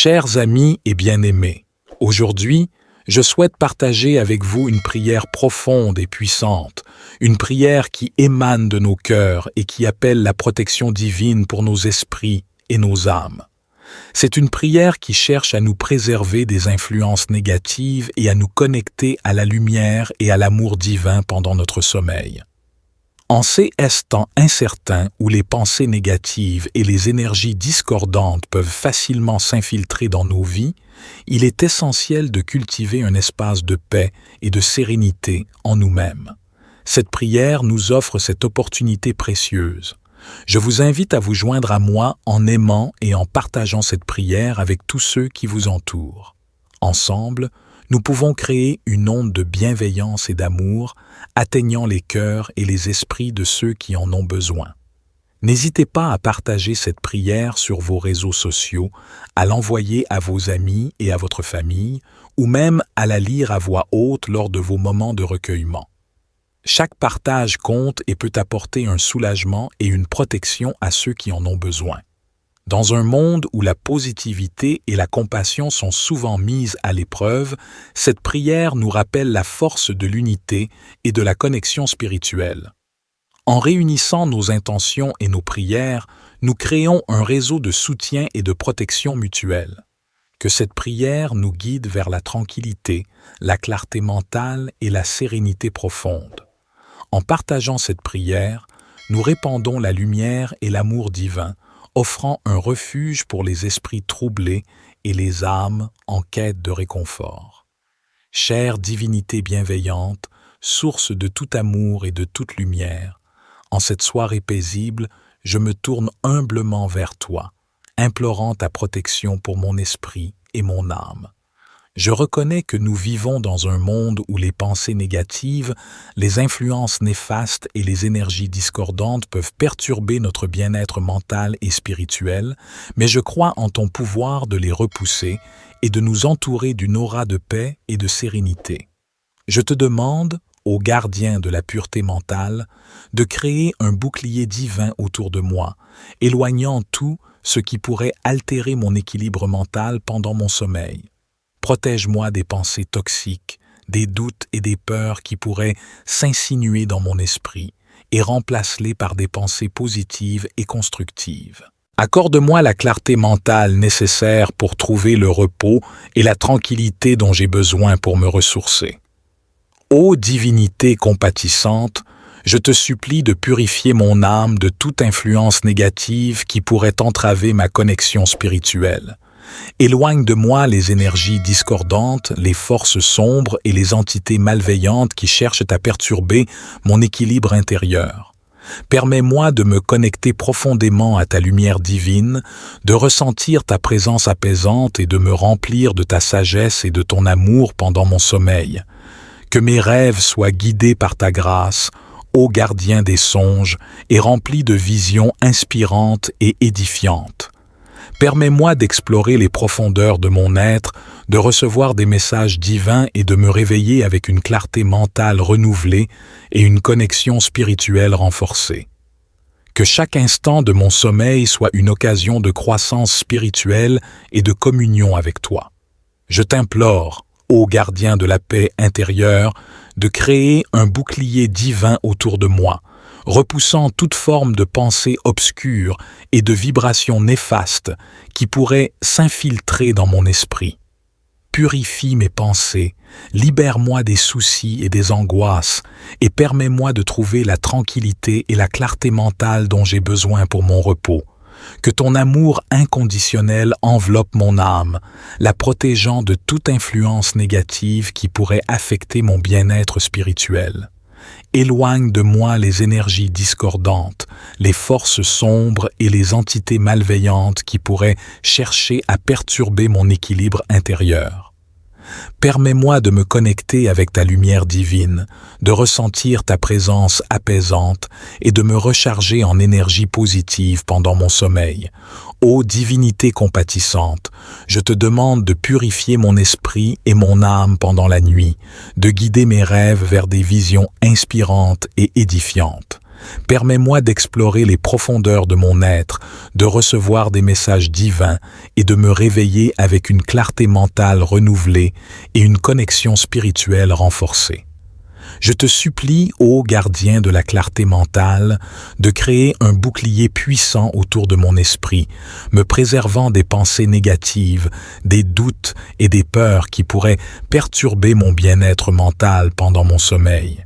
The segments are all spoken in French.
Chers amis et bien-aimés, aujourd'hui, je souhaite partager avec vous une prière profonde et puissante, une prière qui émane de nos cœurs et qui appelle la protection divine pour nos esprits et nos âmes. C'est une prière qui cherche à nous préserver des influences négatives et à nous connecter à la lumière et à l'amour divin pendant notre sommeil. En ces temps incertains où les pensées négatives et les énergies discordantes peuvent facilement s'infiltrer dans nos vies, il est essentiel de cultiver un espace de paix et de sérénité en nous-mêmes. Cette prière nous offre cette opportunité précieuse. Je vous invite à vous joindre à moi en aimant et en partageant cette prière avec tous ceux qui vous entourent. Ensemble, nous pouvons créer une onde de bienveillance et d'amour, atteignant les cœurs et les esprits de ceux qui en ont besoin. N'hésitez pas à partager cette prière sur vos réseaux sociaux, à l'envoyer à vos amis et à votre famille, ou même à la lire à voix haute lors de vos moments de recueillement. Chaque partage compte et peut apporter un soulagement et une protection à ceux qui en ont besoin. Dans un monde où la positivité et la compassion sont souvent mises à l'épreuve, cette prière nous rappelle la force de l'unité et de la connexion spirituelle. En réunissant nos intentions et nos prières, nous créons un réseau de soutien et de protection mutuelle. Que cette prière nous guide vers la tranquillité, la clarté mentale et la sérénité profonde. En partageant cette prière, nous répandons la lumière et l'amour divin, offrant un refuge pour les esprits troublés et les âmes en quête de réconfort. Chère divinité bienveillante, source de tout amour et de toute lumière, en cette soirée paisible, je me tourne humblement vers toi, implorant ta protection pour mon esprit et mon âme. Je reconnais que nous vivons dans un monde où les pensées négatives, les influences néfastes et les énergies discordantes peuvent perturber notre bien-être mental et spirituel, mais je crois en ton pouvoir de les repousser et de nous entourer d'une aura de paix et de sérénité. Je te demande, ô gardien de la pureté mentale, de créer un bouclier divin autour de moi, éloignant tout ce qui pourrait altérer mon équilibre mental pendant mon sommeil. Protège-moi des pensées toxiques, des doutes et des peurs qui pourraient s'insinuer dans mon esprit et remplace-les par des pensées positives et constructives. Accorde-moi la clarté mentale nécessaire pour trouver le repos et la tranquillité dont j'ai besoin pour me ressourcer. Ô divinité compatissante, je te supplie de purifier mon âme de toute influence négative qui pourrait entraver ma connexion spirituelle. Éloigne de moi les énergies discordantes, les forces sombres et les entités malveillantes qui cherchent à perturber mon équilibre intérieur. Permets-moi de me connecter profondément à ta lumière divine, de ressentir ta présence apaisante et de me remplir de ta sagesse et de ton amour pendant mon sommeil. Que mes rêves soient guidés par ta grâce, ô gardien des songes, et remplis de visions inspirantes et édifiantes. Permets-moi d'explorer les profondeurs de mon être, de recevoir des messages divins et de me réveiller avec une clarté mentale renouvelée et une connexion spirituelle renforcée. Que chaque instant de mon sommeil soit une occasion de croissance spirituelle et de communion avec toi. Je t'implore, ô gardien de la paix intérieure, de créer un bouclier divin autour de moi, repoussant toute forme de pensée obscure et de vibrations néfastes qui pourraient s'infiltrer dans mon esprit. Purifie mes pensées, libère-moi des soucis et des angoisses et permets-moi de trouver la tranquillité et la clarté mentale dont j'ai besoin pour mon repos. Que ton amour inconditionnel enveloppe mon âme, la protégeant de toute influence négative qui pourrait affecter mon bien-être spirituel. Éloigne de moi les énergies discordantes, les forces sombres et les entités malveillantes qui pourraient chercher à perturber mon équilibre intérieur. Permets-moi de me connecter avec ta lumière divine, de ressentir ta présence apaisante et de me recharger en énergie positive pendant mon sommeil. Ô divinité compatissante, je te demande de purifier mon esprit et mon âme pendant la nuit, de guider mes rêves vers des visions inspirantes et édifiantes. Permets-moi d'explorer les profondeurs de mon être, de recevoir des messages divins et de me réveiller avec une clarté mentale renouvelée et une connexion spirituelle renforcée. Je te supplie, ô gardien de la clarté mentale, de créer un bouclier puissant autour de mon esprit, me préservant des pensées négatives, des doutes et des peurs qui pourraient perturber mon bien-être mental pendant mon sommeil.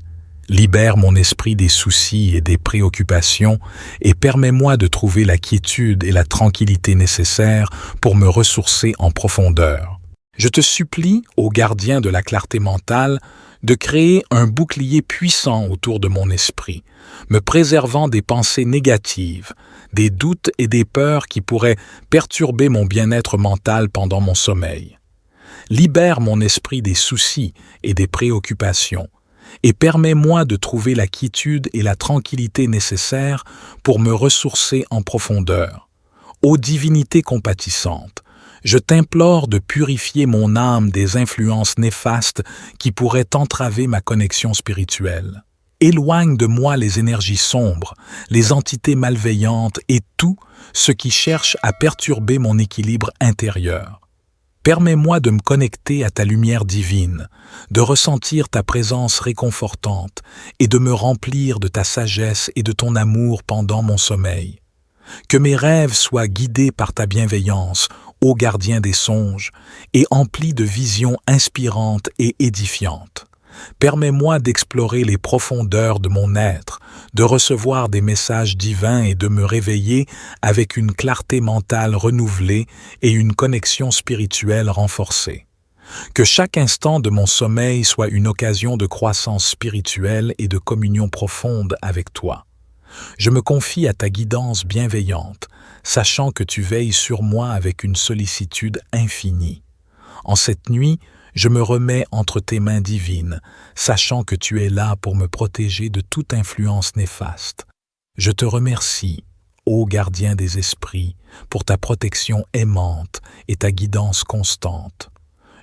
Libère mon esprit des soucis et des préoccupations et permets-moi de trouver la quiétude et la tranquillité nécessaires pour me ressourcer en profondeur. Je te supplie, ô gardien de la clarté mentale, de créer un bouclier puissant autour de mon esprit, me préservant des pensées négatives, des doutes et des peurs qui pourraient perturber mon bien-être mental pendant mon sommeil. Libère mon esprit des soucis et des préoccupations et permets-moi de trouver la quiétude et la tranquillité nécessaires pour me ressourcer en profondeur. Ô divinité compatissante, je t'implore de purifier mon âme des influences néfastes qui pourraient entraver ma connexion spirituelle. Éloigne de moi les énergies sombres, les entités malveillantes et tout ce qui cherche à perturber mon équilibre intérieur. Permets-moi de me connecter à ta lumière divine, de ressentir ta présence réconfortante et de me remplir de ta sagesse et de ton amour pendant mon sommeil. Que mes rêves soient guidés par ta bienveillance, ô gardien des songes, et emplis de visions inspirantes et édifiantes. Permets-moi d'explorer les profondeurs de mon être, de recevoir des messages divins et de me réveiller avec une clarté mentale renouvelée et une connexion spirituelle renforcée. Que chaque instant de mon sommeil soit une occasion de croissance spirituelle et de communion profonde avec toi. Je me confie à ta guidance bienveillante, sachant que tu veilles sur moi avec une sollicitude infinie. En cette nuit, je me remets entre tes mains divines, sachant que tu es là pour me protéger de toute influence néfaste. Je te remercie, ô gardien des esprits, pour ta protection aimante et ta guidance constante.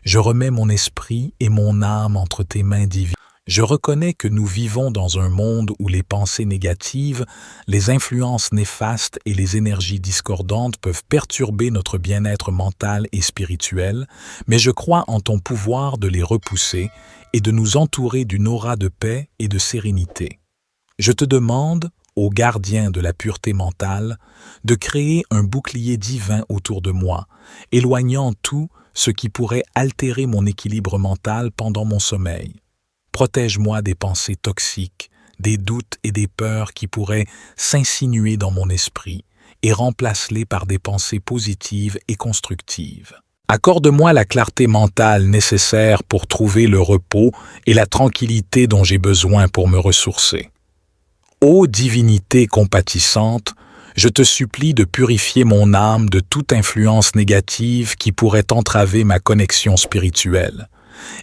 Je remets mon esprit et mon âme entre tes mains divines. Je reconnais que nous vivons dans un monde où les pensées négatives, les influences néfastes et les énergies discordantes peuvent perturber notre bien-être mental et spirituel, mais je crois en ton pouvoir de les repousser et de nous entourer d'une aura de paix et de sérénité. Je te demande, ô gardien de la pureté mentale, de créer un bouclier divin autour de moi, éloignant tout ce qui pourrait altérer mon équilibre mental pendant mon sommeil. Protège-moi des pensées toxiques, des doutes et des peurs qui pourraient s'insinuer dans mon esprit et remplace-les par des pensées positives et constructives. Accorde-moi la clarté mentale nécessaire pour trouver le repos et la tranquillité dont j'ai besoin pour me ressourcer. Ô divinité compatissante, je te supplie de purifier mon âme de toute influence négative qui pourrait entraver ma connexion spirituelle.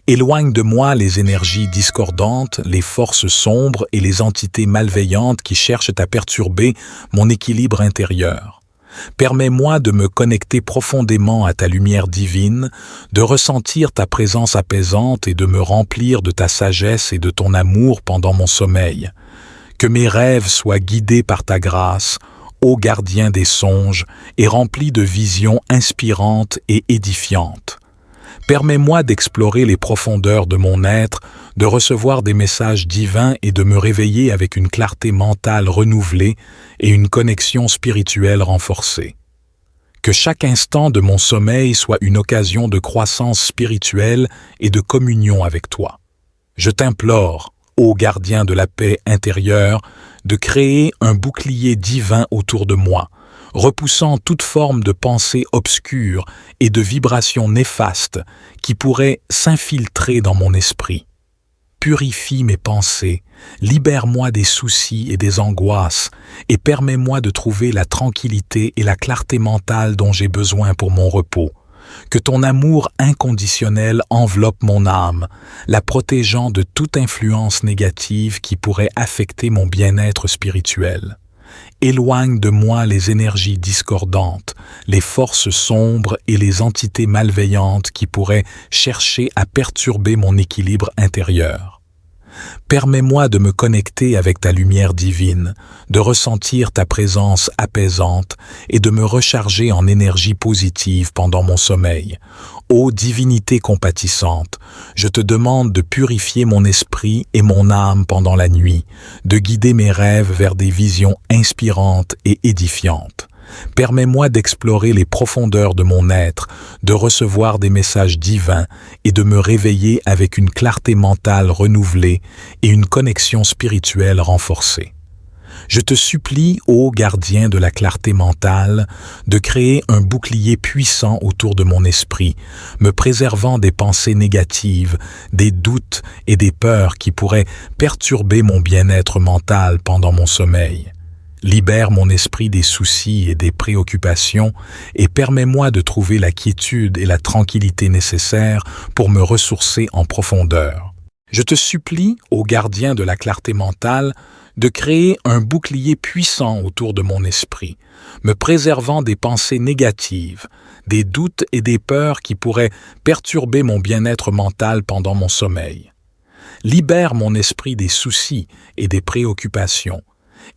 Éloigne de moi les énergies discordantes, les forces sombres et les entités malveillantes qui cherchent à perturber mon équilibre intérieur. Permets-moi de me connecter profondément à ta lumière divine, de ressentir ta présence apaisante et de me remplir de ta sagesse et de ton amour pendant mon sommeil. Que mes rêves soient guidés par ta grâce, ô gardien des songes, et remplis de visions inspirantes et édifiantes. Permets-moi d'explorer les profondeurs de mon être, de recevoir des messages divins et de me réveiller avec une clarté mentale renouvelée et une connexion spirituelle renforcée. Que chaque instant de mon sommeil soit une occasion de croissance spirituelle et de communion avec toi. Je t'implore, ô gardien de la paix intérieure, de créer un bouclier divin autour de moi, repoussant toute forme de pensée obscure et de vibrations néfastes qui pourraient s'infiltrer dans mon esprit. Purifie mes pensées, libère-moi des soucis et des angoisses et permets-moi de trouver la tranquillité et la clarté mentale dont j'ai besoin pour mon repos. Que ton amour inconditionnel enveloppe mon âme, la protégeant de toute influence négative qui pourrait affecter mon bien-être spirituel. Éloigne de moi les énergies discordantes, les forces sombres et les entités malveillantes qui pourraient chercher à perturber mon équilibre intérieur. Permets-moi de me connecter avec ta lumière divine, de ressentir ta présence apaisante et de me recharger en énergie positive pendant mon sommeil. Ô divinité compatissante, je te demande de purifier mon esprit et mon âme pendant la nuit, de guider mes rêves vers des visions inspirantes et édifiantes. Permets-moi d'explorer les profondeurs de mon être, de recevoir des messages divins et de me réveiller avec une clarté mentale renouvelée et une connexion spirituelle renforcée. Je te supplie, ô gardien de la clarté mentale, de créer un bouclier puissant autour de mon esprit, me préservant des pensées négatives, des doutes et des peurs qui pourraient perturber mon bien-être mental pendant mon sommeil. Libère mon esprit des soucis et des préoccupations et permets-moi de trouver la quiétude et la tranquillité nécessaires pour me ressourcer en profondeur. Je te supplie, ô gardien de la clarté mentale, de créer un bouclier puissant autour de mon esprit, me préservant des pensées négatives, des doutes et des peurs qui pourraient perturber mon bien-être mental pendant mon sommeil. Libère mon esprit des soucis et des préoccupations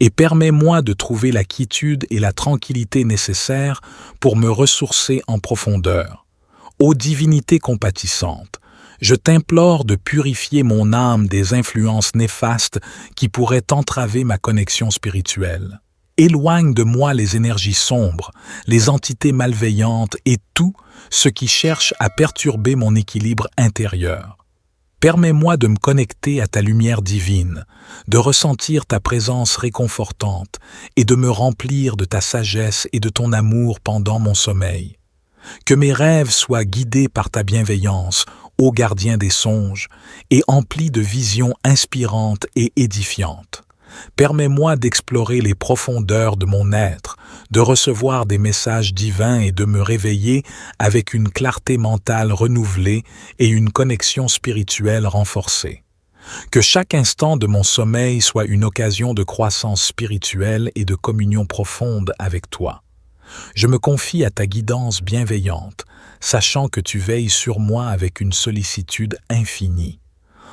et permets-moi de trouver la quiétude et la tranquillité nécessaires pour me ressourcer en profondeur. Ô divinité compatissante, je t'implore de purifier mon âme des influences néfastes qui pourraient entraver ma connexion spirituelle. Éloigne de moi les énergies sombres, les entités malveillantes et tout ce qui cherche à perturber mon équilibre intérieur. Permets-moi de me connecter à ta lumière divine, de ressentir ta présence réconfortante et de me remplir de ta sagesse et de ton amour pendant mon sommeil. Que mes rêves soient guidés par ta bienveillance, ô gardien des songes, et emplis de visions inspirantes et édifiantes. Permets-moi d'explorer les profondeurs de mon être, de recevoir des messages divins et de me réveiller avec une clarté mentale renouvelée et une connexion spirituelle renforcée. Que chaque instant de mon sommeil soit une occasion de croissance spirituelle et de communion profonde avec toi. Je me confie à ta guidance bienveillante, sachant que tu veilles sur moi avec une sollicitude infinie.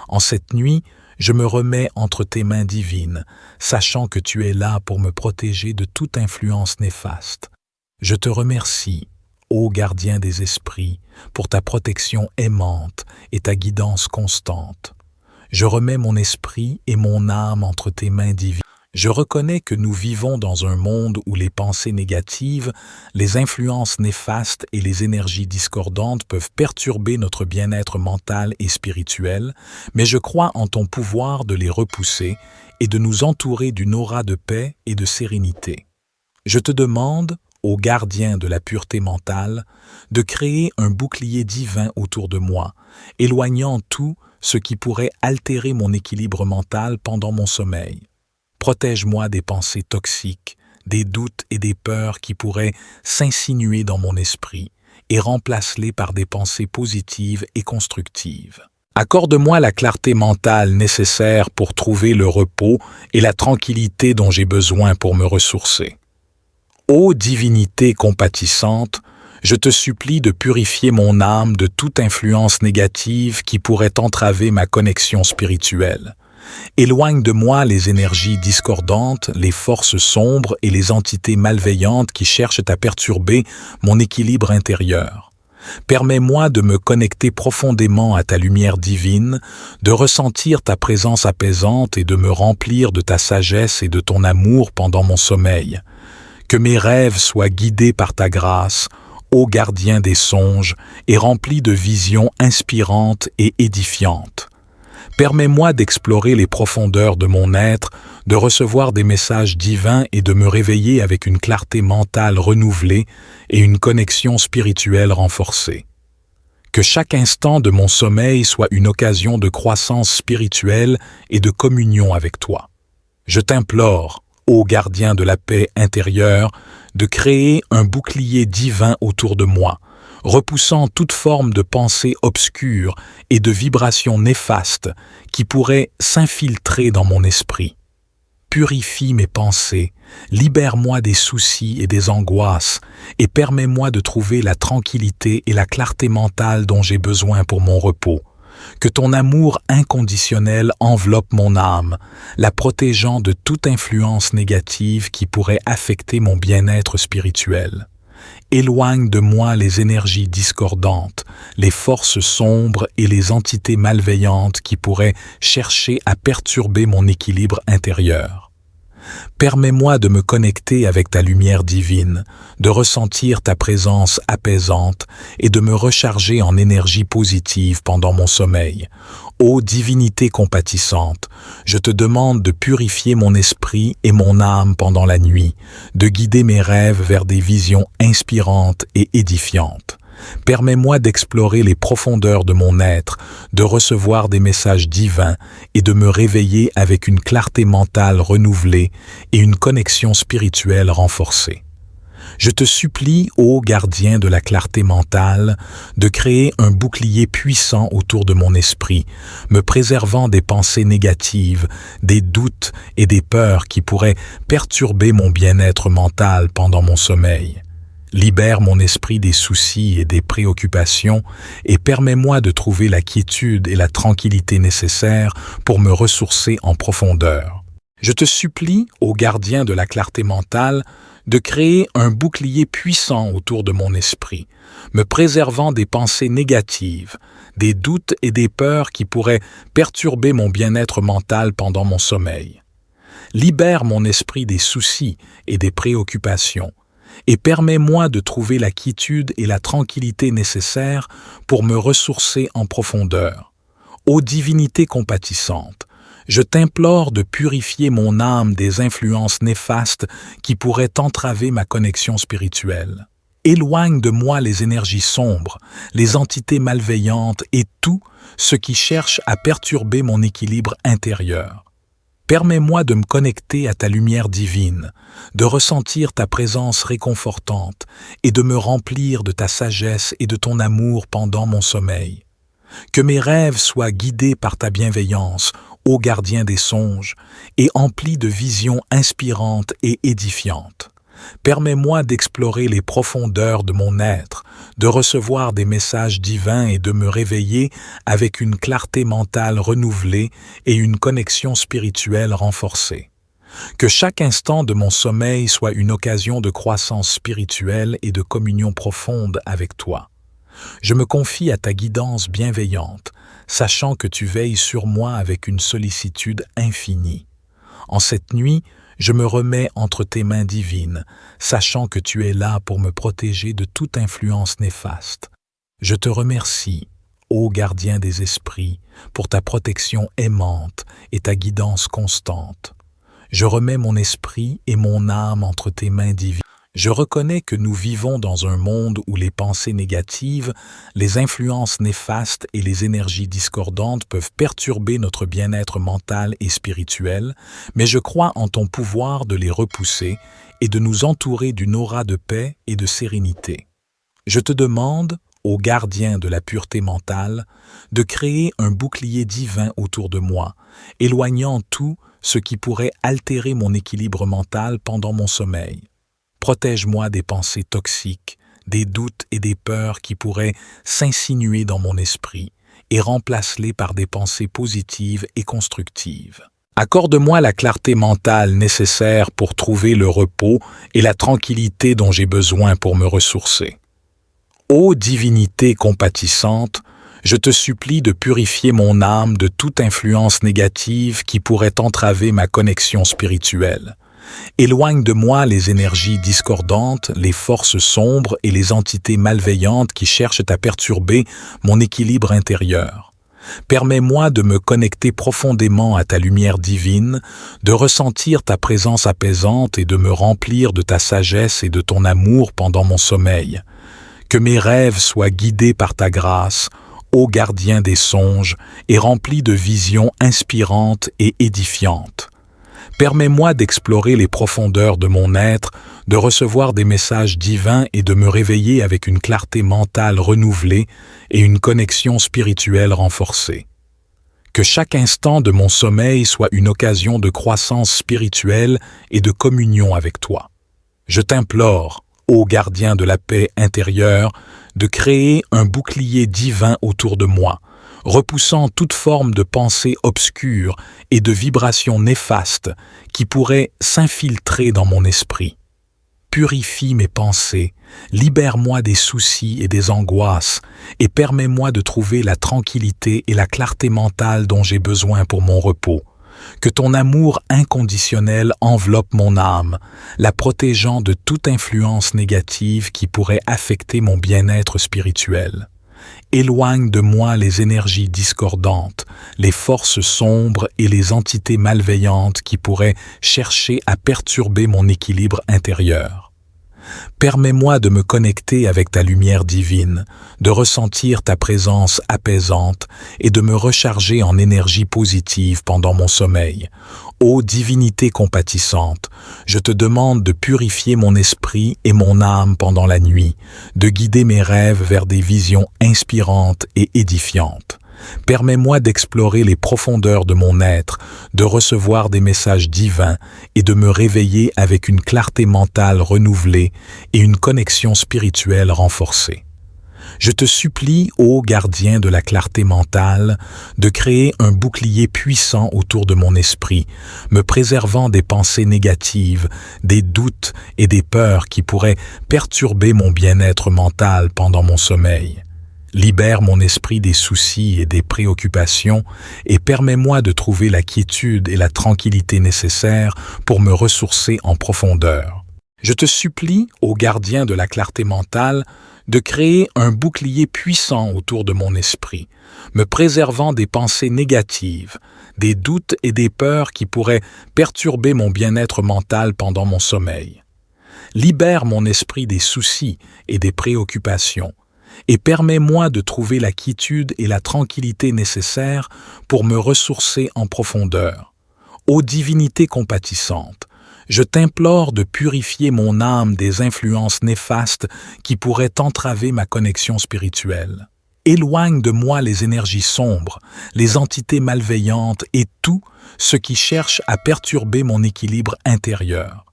En cette nuit, je me remets entre tes mains divines, sachant que tu es là pour me protéger de toute influence néfaste. Je te remercie, ô gardien des esprits, pour ta protection aimante et ta guidance constante. Je remets mon esprit et mon âme entre tes mains divines. Je reconnais que nous vivons dans un monde où les pensées négatives, les influences néfastes et les énergies discordantes peuvent perturber notre bien-être mental et spirituel, mais je crois en ton pouvoir de les repousser et de nous entourer d'une aura de paix et de sérénité. Je te demande, ô gardien de la pureté mentale, de créer un bouclier divin autour de moi, éloignant tout ce qui pourrait altérer mon équilibre mental pendant mon sommeil. Protège-moi des pensées toxiques, des doutes et des peurs qui pourraient s'insinuer dans mon esprit et remplace-les par des pensées positives et constructives. Accorde-moi la clarté mentale nécessaire pour trouver le repos et la tranquillité dont j'ai besoin pour me ressourcer. Ô divinité compatissante, je te supplie de purifier mon âme de toute influence négative qui pourrait entraver ma connexion spirituelle. Éloigne de moi les énergies discordantes, les forces sombres et les entités malveillantes qui cherchent à perturber mon équilibre intérieur. Permets-moi de me connecter profondément à ta lumière divine, de ressentir ta présence apaisante et de me remplir de ta sagesse et de ton amour pendant mon sommeil. Que mes rêves soient guidés par ta grâce, ô gardien des songes, et remplis de visions inspirantes et édifiantes. Permets-moi d'explorer les profondeurs de mon être, de recevoir des messages divins et de me réveiller avec une clarté mentale renouvelée et une connexion spirituelle renforcée. Que chaque instant de mon sommeil soit une occasion de croissance spirituelle et de communion avec toi. Je t'implore, ô gardien de la paix intérieure, de créer un bouclier divin autour de moi, repoussant toute forme de pensée obscure et de vibrations néfastes qui pourraient s'infiltrer dans mon esprit. Purifie mes pensées, libère-moi des soucis et des angoisses et permets-moi de trouver la tranquillité et la clarté mentale dont j'ai besoin pour mon repos. Que ton amour inconditionnel enveloppe mon âme, la protégeant de toute influence négative qui pourrait affecter mon bien-être spirituel. Éloigne de moi les énergies discordantes, les forces sombres et les entités malveillantes qui pourraient chercher à perturber mon équilibre intérieur. Permets-moi de me connecter avec ta lumière divine, de ressentir ta présence apaisante et de me recharger en énergie positive pendant mon sommeil. Ô divinité compatissante, je te demande de purifier mon esprit et mon âme pendant la nuit, de guider mes rêves vers des visions inspirantes et édifiantes. Permets-moi d'explorer les profondeurs de mon être, de recevoir des messages divins et de me réveiller avec une clarté mentale renouvelée et une connexion spirituelle renforcée. Je te supplie, ô gardien de la clarté mentale, de créer un bouclier puissant autour de mon esprit, me préservant des pensées négatives, des doutes et des peurs qui pourraient perturber mon bien-être mental pendant mon sommeil. Libère mon esprit des soucis et des préoccupations et permets-moi de trouver la quiétude et la tranquillité nécessaires pour me ressourcer en profondeur. Je te supplie, ô gardien de la clarté mentale, de créer un bouclier puissant autour de mon esprit, me préservant des pensées négatives, des doutes et des peurs qui pourraient perturber mon bien-être mental pendant mon sommeil. Libère mon esprit des soucis et des préoccupations et permets-moi de trouver la quiétude et la tranquillité nécessaires pour me ressourcer en profondeur. Ô divinité compatissante, je t'implore de purifier mon âme des influences néfastes qui pourraient entraver ma connexion spirituelle. Éloigne de moi les énergies sombres, les entités malveillantes et tout ce qui cherche à perturber mon équilibre intérieur. Permets-moi de me connecter à ta lumière divine, de ressentir ta présence réconfortante et de me remplir de ta sagesse et de ton amour pendant mon sommeil. Que mes rêves soient guidés par ta bienveillance, ô gardien des songes, et emplis de visions inspirantes et édifiantes. Permets-moi d'explorer les profondeurs de mon être, de recevoir des messages divins et de me réveiller avec une clarté mentale renouvelée et une connexion spirituelle renforcée. Que chaque instant de mon sommeil soit une occasion de croissance spirituelle et de communion profonde avec toi. Je me confie à ta guidance bienveillante, sachant que tu veilles sur moi avec une sollicitude infinie. En cette nuit, je me remets entre tes mains divines, sachant que tu es là pour me protéger de toute influence néfaste. Je te remercie, ô gardien des esprits, pour ta protection aimante et ta guidance constante. Je remets mon esprit et mon âme entre tes mains divines. Je reconnais que nous vivons dans un monde où les pensées négatives, les influences néfastes et les énergies discordantes peuvent perturber notre bien-être mental et spirituel, mais je crois en ton pouvoir de les repousser et de nous entourer d'une aura de paix et de sérénité. Je te demande, ô gardien de la pureté mentale, de créer un bouclier divin autour de moi, éloignant tout ce qui pourrait altérer mon équilibre mental pendant mon sommeil. Protège-moi des pensées toxiques, des doutes et des peurs qui pourraient s'insinuer dans mon esprit et remplace-les par des pensées positives et constructives. Accorde-moi la clarté mentale nécessaire pour trouver le repos et la tranquillité dont j'ai besoin pour me ressourcer. Ô divinité compatissante, je te supplie de purifier mon âme de toute influence négative qui pourrait entraver ma connexion spirituelle. Éloigne de moi les énergies discordantes, les forces sombres et les entités malveillantes qui cherchent à perturber mon équilibre intérieur. Permets-moi de me connecter profondément à ta lumière divine, de ressentir ta présence apaisante et de me remplir de ta sagesse et de ton amour pendant mon sommeil. Que mes rêves soient guidés par ta grâce, ô gardien des songes, et remplis de visions inspirantes et édifiantes. Permets-moi d'explorer les profondeurs de mon être, de recevoir des messages divins et de me réveiller avec une clarté mentale renouvelée et une connexion spirituelle renforcée. Que chaque instant de mon sommeil soit une occasion de croissance spirituelle et de communion avec toi. Je t'implore, ô gardien de la paix intérieure, de créer un bouclier divin autour de moi, repoussant toute forme de pensée obscure et de vibrations néfastes qui pourraient s'infiltrer dans mon esprit. Purifie mes pensées, libère-moi des soucis et des angoisses et permets-moi de trouver la tranquillité et la clarté mentale dont j'ai besoin pour mon repos. Que ton amour inconditionnel enveloppe mon âme, la protégeant de toute influence négative qui pourrait affecter mon bien-être spirituel. Éloigne de moi les énergies discordantes, les forces sombres et les entités malveillantes qui pourraient chercher à perturber mon équilibre intérieur. Permets-moi de me connecter avec ta lumière divine, de ressentir ta présence apaisante et de me recharger en énergie positive pendant mon sommeil. Ô divinité compatissante, je te demande de purifier mon esprit et mon âme pendant la nuit, de guider mes rêves vers des visions inspirantes et édifiantes. Permets-moi d'explorer les profondeurs de mon être, de recevoir des messages divins et de me réveiller avec une clarté mentale renouvelée et une connexion spirituelle renforcée. Je te supplie, ô gardien de la clarté mentale, de créer un bouclier puissant autour de mon esprit, me préservant des pensées négatives, des doutes et des peurs qui pourraient perturber mon bien-être mental pendant mon sommeil. Libère mon esprit des soucis et des préoccupations et permets-moi de trouver la quiétude et la tranquillité nécessaires pour me ressourcer en profondeur. Je te supplie, ô gardien de la clarté mentale, de créer un bouclier puissant autour de mon esprit, me préservant des pensées négatives, des doutes et des peurs qui pourraient perturber mon bien-être mental pendant mon sommeil. Libère mon esprit des soucis et des préoccupations et permets-moi de trouver la quiétude et la tranquillité nécessaires pour me ressourcer en profondeur. Ô divinité compatissante, je t'implore de purifier mon âme des influences néfastes qui pourraient entraver ma connexion spirituelle. Éloigne de moi les énergies sombres, les entités malveillantes et tout ce qui cherche à perturber mon équilibre intérieur.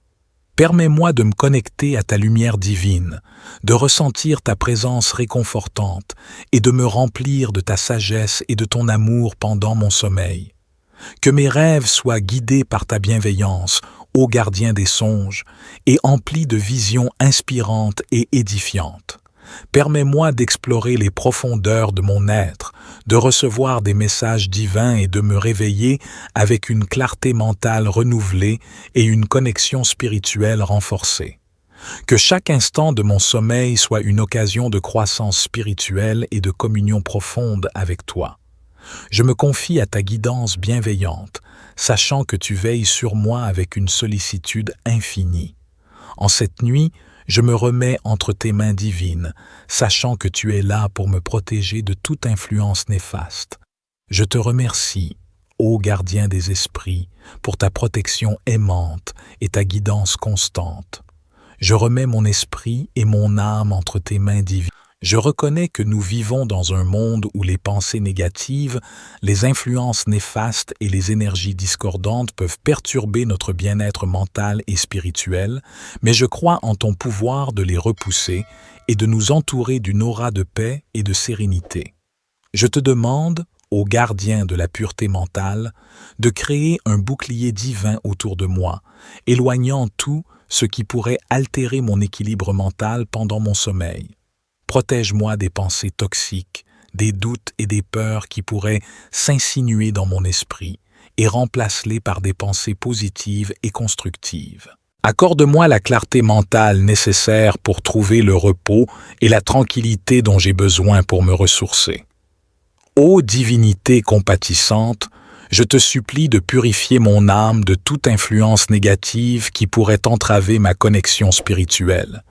Permets-moi de me connecter à ta lumière divine, de ressentir ta présence réconfortante et de me remplir de ta sagesse et de ton amour pendant mon sommeil. Que mes rêves soient guidés par ta bienveillance, ô gardien des songes, et emplis de visions inspirantes et édifiantes. Permets-moi d'explorer les profondeurs de mon être, de recevoir des messages divins et de me réveiller avec une clarté mentale renouvelée et une connexion spirituelle renforcée. Que chaque instant de mon sommeil soit une occasion de croissance spirituelle et de communion profonde avec toi. Je me confie à ta guidance bienveillante, sachant que tu veilles sur moi avec une sollicitude infinie. En cette nuit, je me remets entre tes mains divines, sachant que tu es là pour me protéger de toute influence néfaste. Je te remercie, ô gardien des esprits, pour ta protection aimante et ta guidance constante. Je remets mon esprit et mon âme entre tes mains divines. Je reconnais que nous vivons dans un monde où les pensées négatives, les influences néfastes et les énergies discordantes peuvent perturber notre bien-être mental et spirituel, mais je crois en ton pouvoir de les repousser et de nous entourer d'une aura de paix et de sérénité. Je te demande, ô gardien de la pureté mentale, de créer un bouclier divin autour de moi, éloignant tout ce qui pourrait altérer mon équilibre mental pendant mon sommeil. Protège-moi des pensées toxiques, des doutes et des peurs qui pourraient s'insinuer dans mon esprit et remplace-les par des pensées positives et constructives. Accorde-moi la clarté mentale nécessaire pour trouver le repos et la tranquillité dont j'ai besoin pour me ressourcer. Ô divinité compatissante, je te supplie de purifier mon âme de toute influence négative qui pourrait entraver ma connexion spirituelle.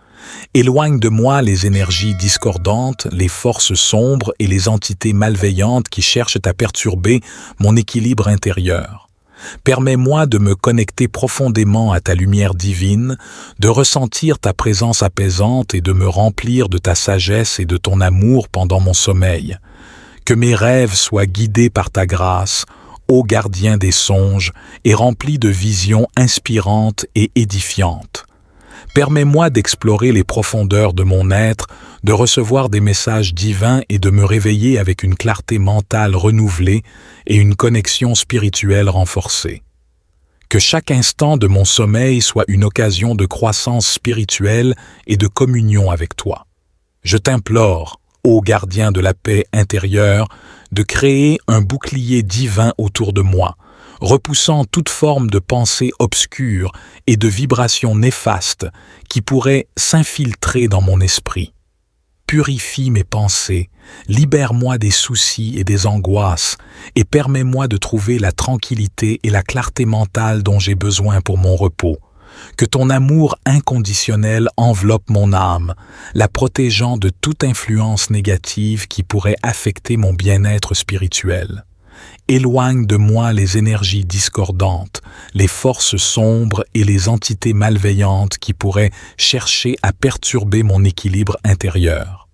Éloigne de moi les énergies discordantes, les forces sombres et les entités malveillantes qui cherchent à perturber mon équilibre intérieur. Permets-moi de me connecter profondément à ta lumière divine, de ressentir ta présence apaisante et de me remplir de ta sagesse et de ton amour pendant mon sommeil. Que mes rêves soient guidés par ta grâce, ô gardien des songes, et remplis de visions inspirantes et édifiantes. Permets-moi d'explorer les profondeurs de mon être, de recevoir des messages divins et de me réveiller avec une clarté mentale renouvelée et une connexion spirituelle renforcée. Que chaque instant de mon sommeil soit une occasion de croissance spirituelle et de communion avec toi. Je t'implore, ô gardien de la paix intérieure, de créer un bouclier divin autour de moi, repoussant toute forme de pensée obscure et de vibrations néfastes qui pourraient s'infiltrer dans mon esprit. Purifie mes pensées, libère-moi des soucis et des angoisses et permets-moi de trouver la tranquillité et la clarté mentale dont j'ai besoin pour mon repos. Que ton amour inconditionnel enveloppe mon âme, la protégeant de toute influence négative qui pourrait affecter mon bien-être spirituel. Éloigne de moi les énergies discordantes, les forces sombres et les entités malveillantes qui pourraient chercher à perturber mon équilibre intérieur.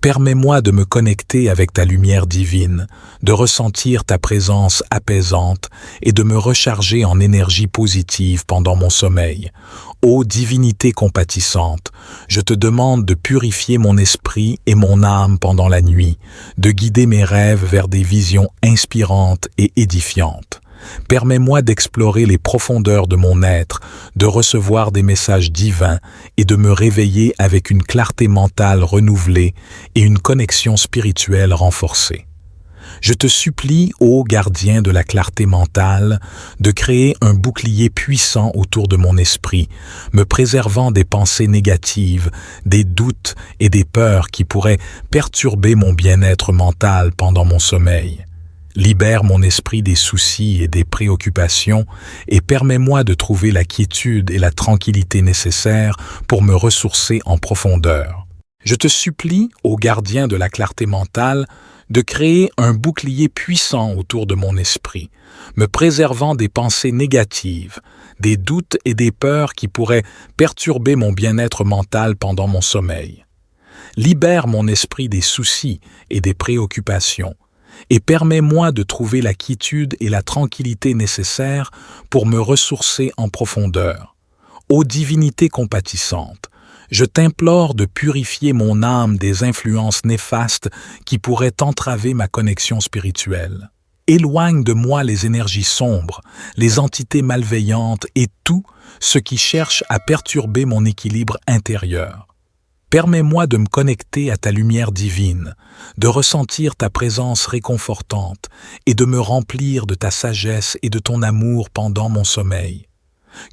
Permets-moi de me connecter avec ta lumière divine, de ressentir ta présence apaisante et de me recharger en énergie positive pendant mon sommeil. Ô divinité compatissante, je te demande de purifier mon esprit et mon âme pendant la nuit, de guider mes rêves vers des visions inspirantes et édifiantes. Permets-moi d'explorer les profondeurs de mon être, de recevoir des messages divins et de me réveiller avec une clarté mentale renouvelée et une connexion spirituelle renforcée. Je te supplie, ô gardien de la clarté mentale, de créer un bouclier puissant autour de mon esprit, me préservant des pensées négatives, des doutes et des peurs qui pourraient perturber mon bien-être mental pendant mon sommeil. Libère mon esprit des soucis et des préoccupations et permets-moi de trouver la quiétude et la tranquillité nécessaires pour me ressourcer en profondeur. Je te supplie, ô gardien de la clarté mentale, de créer un bouclier puissant autour de mon esprit, me préservant des pensées négatives, des doutes et des peurs qui pourraient perturber mon bien-être mental pendant mon sommeil. Libère mon esprit des soucis et des préoccupations et permets-moi de trouver la quiétude et la tranquillité nécessaires pour me ressourcer en profondeur. Ô divinité compatissante, je t'implore de purifier mon âme des influences néfastes qui pourraient entraver ma connexion spirituelle. Éloigne de moi les énergies sombres, les entités malveillantes et tout ce qui cherche à perturber mon équilibre intérieur. Permets-moi de me connecter à ta lumière divine, de ressentir ta présence réconfortante et de me remplir de ta sagesse et de ton amour pendant mon sommeil.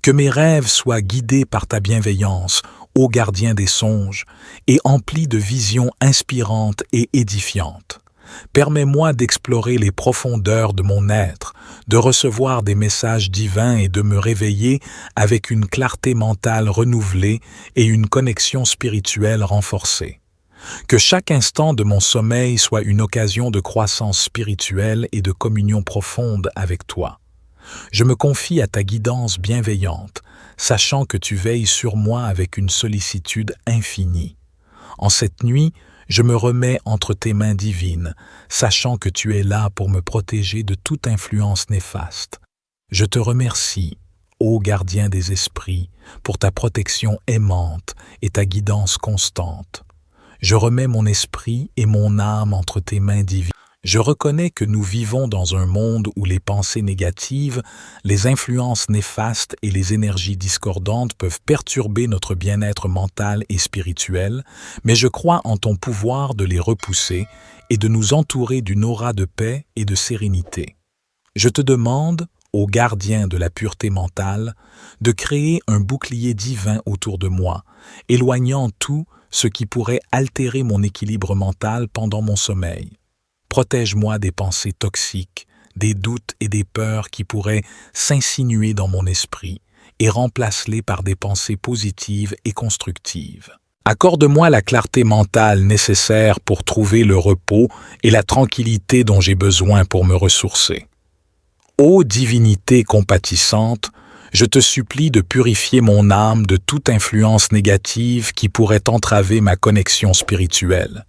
Que mes rêves soient guidés par ta bienveillance, ô gardien des songes, et emplis de visions inspirantes et édifiantes. Permets-moi d'explorer les profondeurs de mon être, de recevoir des messages divins et de me réveiller avec une clarté mentale renouvelée et une connexion spirituelle renforcée. Que chaque instant de mon sommeil soit une occasion de croissance spirituelle et de communion profonde avec toi. Je me confie à ta guidance bienveillante, sachant que tu veilles sur moi avec une sollicitude infinie. En cette nuit, je me remets entre tes mains divines, sachant que tu es là pour me protéger de toute influence néfaste. Je te remercie, ô gardien des esprits, pour ta protection aimante et ta guidance constante. Je remets mon esprit et mon âme entre tes mains divines. Je reconnais que nous vivons dans un monde où les pensées négatives, les influences néfastes et les énergies discordantes peuvent perturber notre bien-être mental et spirituel, mais je crois en ton pouvoir de les repousser et de nous entourer d'une aura de paix et de sérénité. Je te demande, ô gardien de la pureté mentale, de créer un bouclier divin autour de moi, éloignant tout ce qui pourrait altérer mon équilibre mental pendant mon sommeil. Protège-moi des pensées toxiques, des doutes et des peurs qui pourraient s'insinuer dans mon esprit et remplace-les par des pensées positives et constructives. Accorde-moi la clarté mentale nécessaire pour trouver le repos et la tranquillité dont j'ai besoin pour me ressourcer. Ô divinité compatissante, je te supplie de purifier mon âme de toute influence négative qui pourrait entraver ma connexion spirituelle.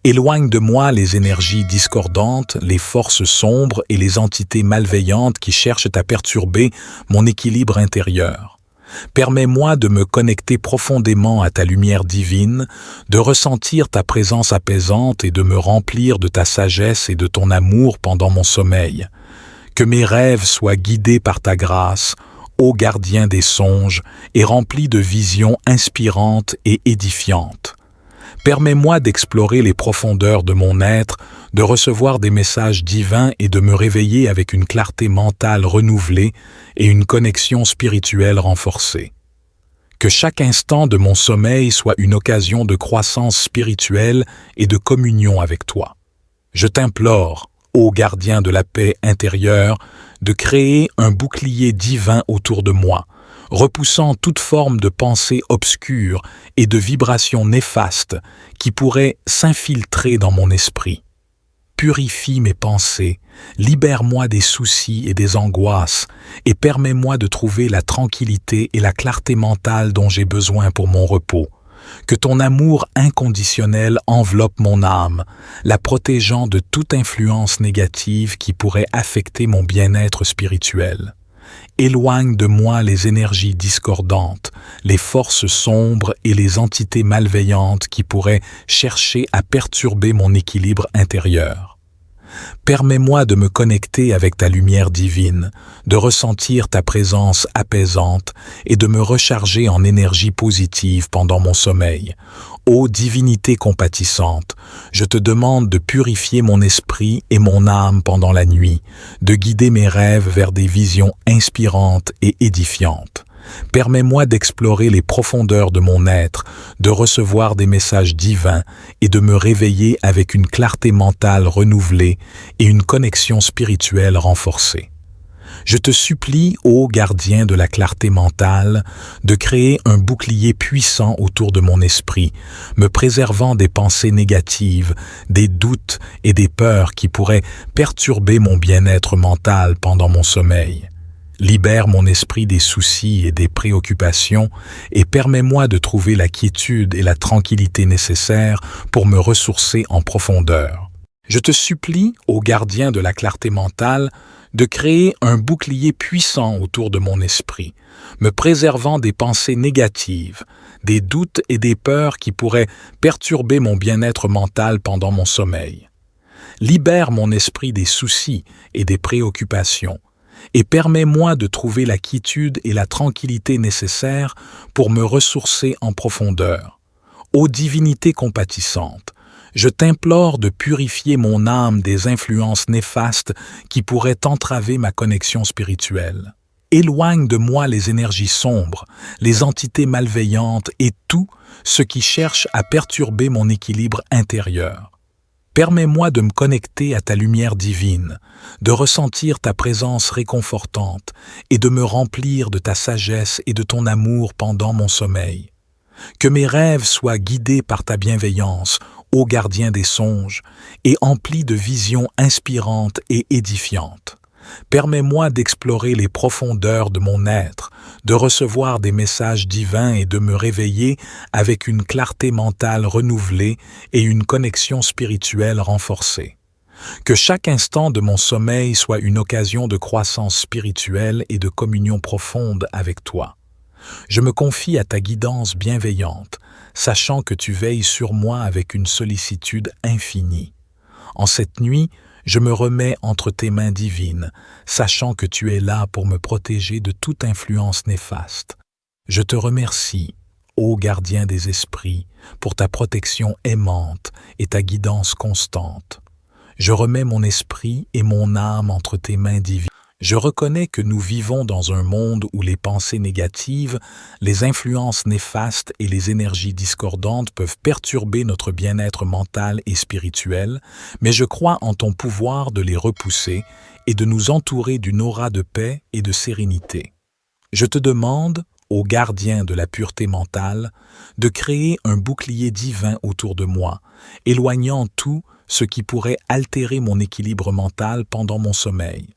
Éloigne de moi les énergies discordantes, les forces sombres et les entités malveillantes qui cherchent à perturber mon équilibre intérieur. Permets-moi de me connecter profondément à ta lumière divine, de ressentir ta présence apaisante et de me remplir de ta sagesse et de ton amour pendant mon sommeil. Que mes rêves soient guidés par ta grâce, ô gardien des songes, et remplis de visions inspirantes et édifiantes. Permets-moi d'explorer les profondeurs de mon être, de recevoir des messages divins et de me réveiller avec une clarté mentale renouvelée et une connexion spirituelle renforcée. Que chaque instant de mon sommeil soit une occasion de croissance spirituelle et de communion avec toi. Je t'implore, ô gardien de la paix intérieure, de créer un bouclier divin autour de moi, repoussant toute forme de pensée obscure et de vibrations néfastes qui pourraient s'infiltrer dans mon esprit. Purifie mes pensées, libère-moi des soucis et des angoisses et permets-moi de trouver la tranquillité et la clarté mentale dont j'ai besoin pour mon repos. Que ton amour inconditionnel enveloppe mon âme, la protégeant de toute influence négative qui pourrait affecter mon bien-être spirituel. Éloigne de moi les énergies discordantes, les forces sombres et les entités malveillantes qui pourraient chercher à perturber mon équilibre intérieur. Permets-moi de me connecter avec ta lumière divine, de ressentir ta présence apaisante et de me recharger en énergie positive pendant mon sommeil. Ô divinité compatissante, je te demande de purifier mon esprit et mon âme pendant la nuit, de guider mes rêves vers des visions inspirantes et édifiantes. Permets-moi d'explorer les profondeurs de mon être, de recevoir des messages divins et de me réveiller avec une clarté mentale renouvelée et une connexion spirituelle renforcée. Je te supplie, ô gardien de la clarté mentale, de créer un bouclier puissant autour de mon esprit, me préservant des pensées négatives, des doutes et des peurs qui pourraient perturber mon bien-être mental pendant mon sommeil. Libère mon esprit des soucis et des préoccupations et permets-moi de trouver la quiétude et la tranquillité nécessaires pour me ressourcer en profondeur. Je te supplie, ô gardien de la clarté mentale, de créer un bouclier puissant autour de mon esprit, me préservant des pensées négatives, des doutes et des peurs qui pourraient perturber mon bien-être mental pendant mon sommeil. Libère mon esprit des soucis et des préoccupations et permets-moi de trouver la quiétude et la tranquillité nécessaires pour me ressourcer en profondeur. Ô divinité compatissante, je t'implore de purifier mon âme des influences néfastes qui pourraient entraver ma connexion spirituelle. Éloigne de moi les énergies sombres, les entités malveillantes et tout ce qui cherche à perturber mon équilibre intérieur. Permets-moi de me connecter à ta lumière divine, de ressentir ta présence réconfortante et de me remplir de ta sagesse et de ton amour pendant mon sommeil. Que mes rêves soient guidés par ta bienveillance, ô gardien des songes, et emplis de visions inspirantes et édifiantes. Permets-moi d'explorer les profondeurs de mon être, de recevoir des messages divins et de me réveiller avec une clarté mentale renouvelée et une connexion spirituelle renforcée. Que chaque instant de mon sommeil soit une occasion de croissance spirituelle et de communion profonde avec toi. Je me confie à ta guidance bienveillante, sachant que tu veilles sur moi avec une sollicitude infinie. En cette nuit, je me remets entre tes mains divines, sachant que tu es là pour me protéger de toute influence néfaste. Je te remercie, ô gardien des esprits, pour ta protection aimante et ta guidance constante. Je remets mon esprit et mon âme entre tes mains divines. Je reconnais que nous vivons dans un monde où les pensées négatives, les influences néfastes et les énergies discordantes peuvent perturber notre bien-être mental et spirituel, mais je crois en ton pouvoir de les repousser et de nous entourer d'une aura de paix et de sérénité. Je te demande, ô gardien de la pureté mentale, de créer un bouclier divin autour de moi, éloignant tout ce qui pourrait altérer mon équilibre mental pendant mon sommeil.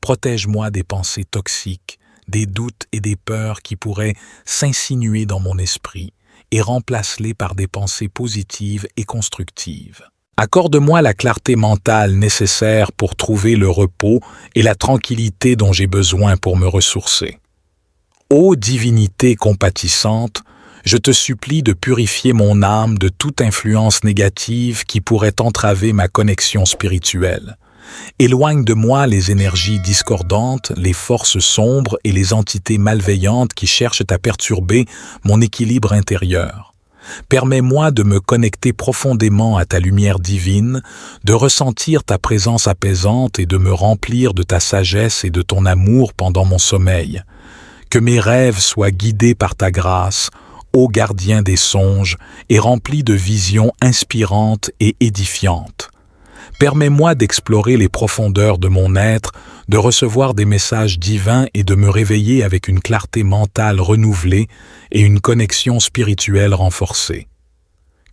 Protège-moi des pensées toxiques, des doutes et des peurs qui pourraient s'insinuer dans mon esprit et remplace-les par des pensées positives et constructives. Accorde-moi la clarté mentale nécessaire pour trouver le repos et la tranquillité dont j'ai besoin pour me ressourcer. Ô divinité compatissante, je te supplie de purifier mon âme de toute influence négative qui pourrait entraver ma connexion spirituelle. Éloigne de moi les énergies discordantes, les forces sombres et les entités malveillantes qui cherchent à perturber mon équilibre intérieur. Permets-moi de me connecter profondément à ta lumière divine, de ressentir ta présence apaisante et de me remplir de ta sagesse et de ton amour pendant mon sommeil. Que mes rêves soient guidés par ta grâce, ô gardien des songes, et remplis de visions inspirantes et édifiantes. Permets-moi d'explorer les profondeurs de mon être, de recevoir des messages divins et de me réveiller avec une clarté mentale renouvelée et une connexion spirituelle renforcée.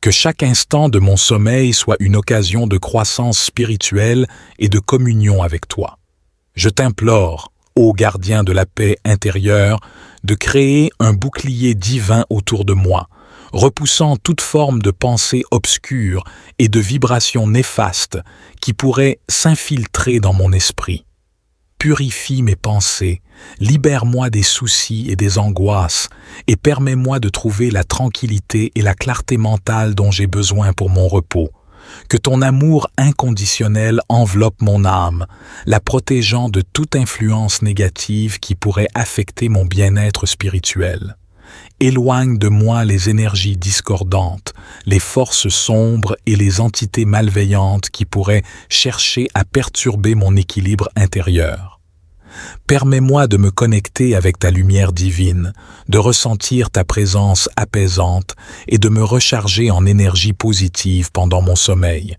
Que chaque instant de mon sommeil soit une occasion de croissance spirituelle et de communion avec toi. Je t'implore, ô gardien de la paix intérieure, de créer un bouclier divin autour de moi, repoussant toute forme de pensée obscure et de vibrations néfastes qui pourraient s'infiltrer dans mon esprit. Purifie mes pensées, libère-moi des soucis et des angoisses et permets-moi de trouver la tranquillité et la clarté mentale dont j'ai besoin pour mon repos. Que ton amour inconditionnel enveloppe mon âme, la protégeant de toute influence négative qui pourrait affecter mon bien-être spirituel. Éloigne de moi les énergies discordantes, les forces sombres et les entités malveillantes qui pourraient chercher à perturber mon équilibre intérieur. Permets-moi de me connecter avec ta lumière divine, de ressentir ta présence apaisante et de me recharger en énergie positive pendant mon sommeil.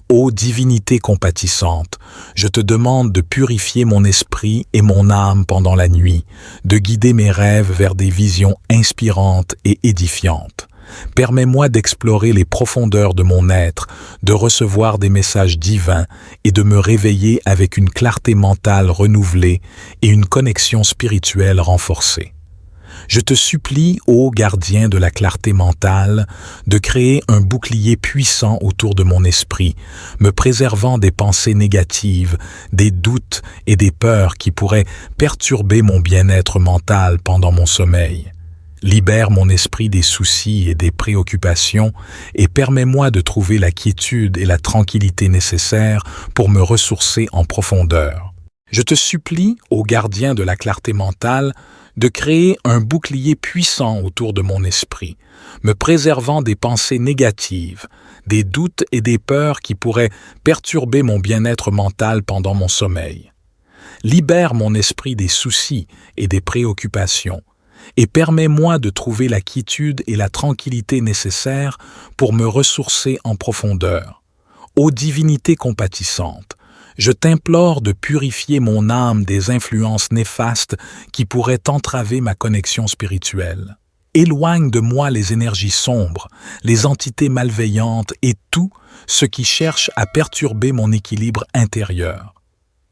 Ô divinité compatissante, je te demande de purifier mon esprit et mon âme pendant la nuit, de guider mes rêves vers des visions inspirantes et édifiantes. Permets-moi d'explorer les profondeurs de mon être, de recevoir des messages divins et de me réveiller avec une clarté mentale renouvelée et une connexion spirituelle renforcée. Je te supplie, ô gardien de la clarté mentale, de créer un bouclier puissant autour de mon esprit, me préservant des pensées négatives, des doutes et des peurs qui pourraient perturber mon bien-être mental pendant mon sommeil. Libère mon esprit des soucis et des préoccupations et permets-moi de trouver la quiétude et la tranquillité nécessaires pour me ressourcer en profondeur. Je te supplie, ô gardien de la clarté mentale, de créer un bouclier puissant autour de mon esprit, me préservant des pensées négatives, des doutes et des peurs qui pourraient perturber mon bien-être mental pendant mon sommeil. Libère mon esprit des soucis et des préoccupations et permets-moi de trouver la quiétude et la tranquillité nécessaires pour me ressourcer en profondeur. Ô divinité compatissante, je t'implore de purifier mon âme des influences néfastes qui pourraient entraver ma connexion spirituelle. Éloigne de moi les énergies sombres, les entités malveillantes et tout ce qui cherche à perturber mon équilibre intérieur.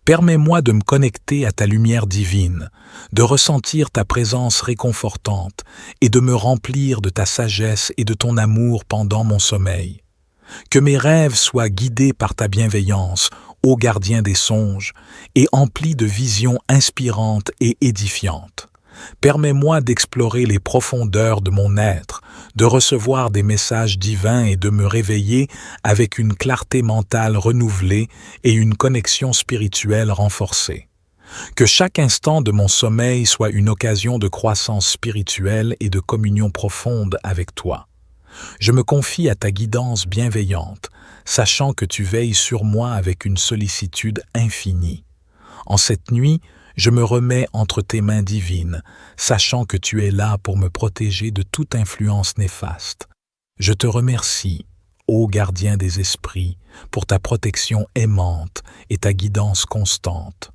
Permets-moi de me connecter à ta lumière divine, de ressentir ta présence réconfortante et de me remplir de ta sagesse et de ton amour pendant mon sommeil. Que mes rêves soient guidés par ta bienveillance, ô gardien des songes, et emplis de visions inspirantes et édifiantes. Permets-moi d'explorer les profondeurs de mon être, de recevoir des messages divins et de me réveiller avec une clarté mentale renouvelée et une connexion spirituelle renforcée. Que chaque instant de mon sommeil soit une occasion de croissance spirituelle et de communion profonde avec toi. Je me confie à ta guidance bienveillante, sachant que tu veilles sur moi avec une sollicitude infinie. En cette nuit, je me remets entre tes mains divines, sachant que tu es là pour me protéger de toute influence néfaste. Je te remercie, ô gardien des esprits, pour ta protection aimante et ta guidance constante.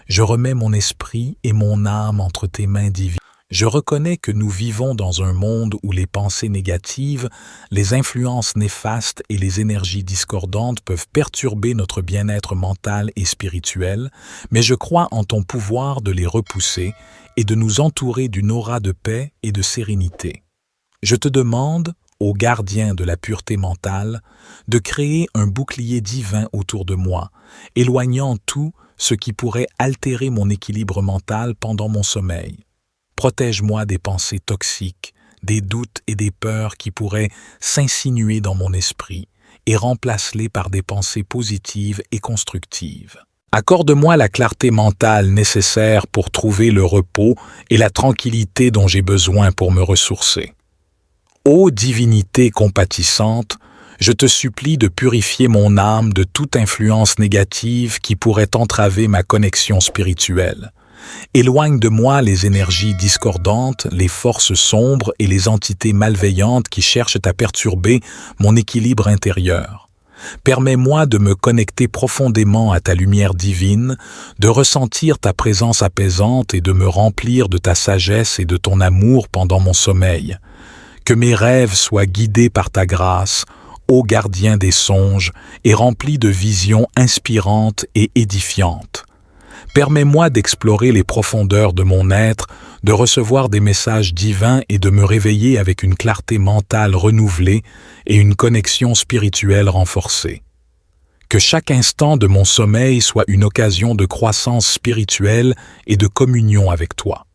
Je remets mon esprit et mon âme entre tes mains divines. Je reconnais que nous vivons dans un monde où les pensées négatives, les influences néfastes et les énergies discordantes peuvent perturber notre bien-être mental et spirituel, mais je crois en ton pouvoir de les repousser et de nous entourer d'une aura de paix et de sérénité. Je te demande, ô gardien de la pureté mentale, de créer un bouclier divin autour de moi, éloignant tout ce qui pourrait altérer mon équilibre mental pendant mon sommeil. Protège-moi des pensées toxiques, des doutes et des peurs qui pourraient s'insinuer dans mon esprit et remplace-les par des pensées positives et constructives. Accorde-moi la clarté mentale nécessaire pour trouver le repos et la tranquillité dont j'ai besoin pour me ressourcer. Ô divinité compatissante, je te supplie de purifier mon âme de toute influence négative qui pourrait entraver ma connexion spirituelle. Éloigne de moi les énergies discordantes, les forces sombres et les entités malveillantes qui cherchent à perturber mon équilibre intérieur. Permets-moi de me connecter profondément à ta lumière divine, de ressentir ta présence apaisante et de me remplir de ta sagesse et de ton amour pendant mon sommeil. Que mes rêves soient guidés par ta grâce, ô gardien des songes, et remplis de visions inspirantes et édifiantes. Permets-moi d'explorer les profondeurs de mon être, de recevoir des messages divins et de me réveiller avec une clarté mentale renouvelée et une connexion spirituelle renforcée. Que chaque instant de mon sommeil soit une occasion de croissance spirituelle et de communion avec toi.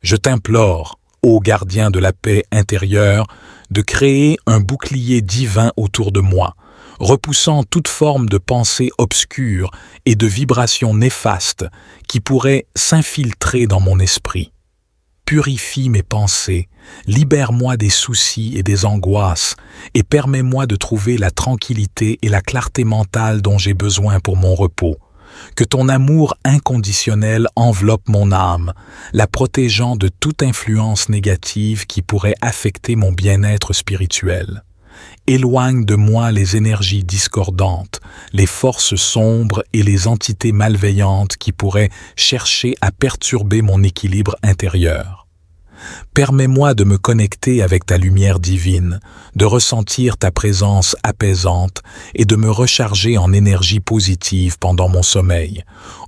Je t'implore, ô gardien de la paix intérieure, de créer un bouclier divin autour de moi, repoussant toute forme de pensée obscure et de vibrations néfastes qui pourraient s'infiltrer dans mon esprit. Purifie mes pensées, libère-moi des soucis et des angoisses et permets-moi de trouver la tranquillité et la clarté mentale dont j'ai besoin pour mon repos. Que ton amour inconditionnel enveloppe mon âme, la protégeant de toute influence négative qui pourrait affecter mon bien-être spirituel. Éloigne de moi les énergies discordantes, les forces sombres et les entités malveillantes qui pourraient chercher à perturber mon équilibre intérieur. Permets-moi de me connecter avec ta lumière divine, de ressentir ta présence apaisante et de me recharger en énergie positive pendant mon sommeil.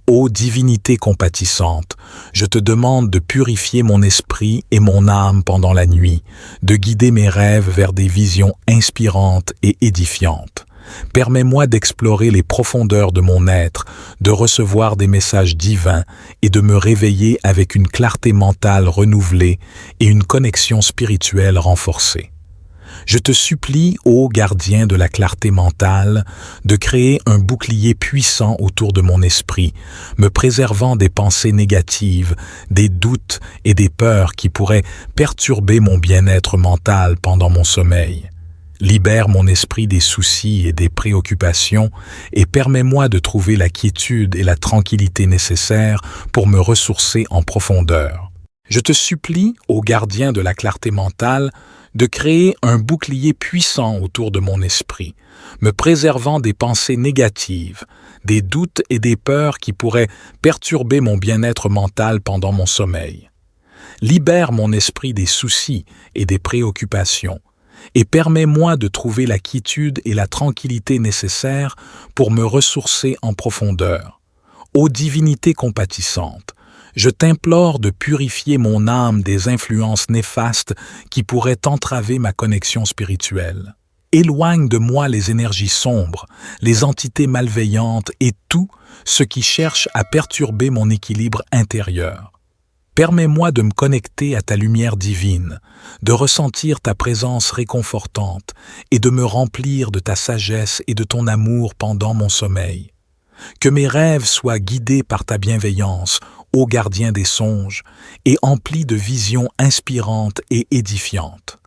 Ô divinité compatissante, je te demande de purifier mon esprit et mon âme pendant la nuit, de guider mes rêves vers des visions inspirantes et édifiantes. Permets-moi d'explorer les profondeurs de mon être, de recevoir des messages divins et de me réveiller avec une clarté mentale renouvelée et une connexion spirituelle renforcée. Je te supplie, ô gardien de la clarté mentale, de créer un bouclier puissant autour de mon esprit, me préservant des pensées négatives, des doutes et des peurs qui pourraient perturber mon bien-être mental pendant mon sommeil. Libère mon esprit des soucis et des préoccupations et permets-moi de trouver la quiétude et la tranquillité nécessaires pour me ressourcer en profondeur. Je te supplie, ô gardien de la clarté mentale, de créer un bouclier puissant autour de mon esprit, me préservant des pensées négatives, des doutes et des peurs qui pourraient perturber mon bien-être mental pendant mon sommeil. Libère mon esprit des soucis et des préoccupations et permets-moi de trouver la quiétude et la tranquillité nécessaires pour me ressourcer en profondeur. Ô divinité compatissante, je t'implore de purifier mon âme des influences néfastes qui pourraient entraver ma connexion spirituelle. Éloigne de moi les énergies sombres, les entités malveillantes et tout ce qui cherche à perturber mon équilibre intérieur. Permets-moi de me connecter à ta lumière divine, de ressentir ta présence réconfortante et de me remplir de ta sagesse et de ton amour pendant mon sommeil. Que mes rêves soient guidés par ta bienveillance, ô gardien des songes, et emplis de visions inspirantes et édifiantes.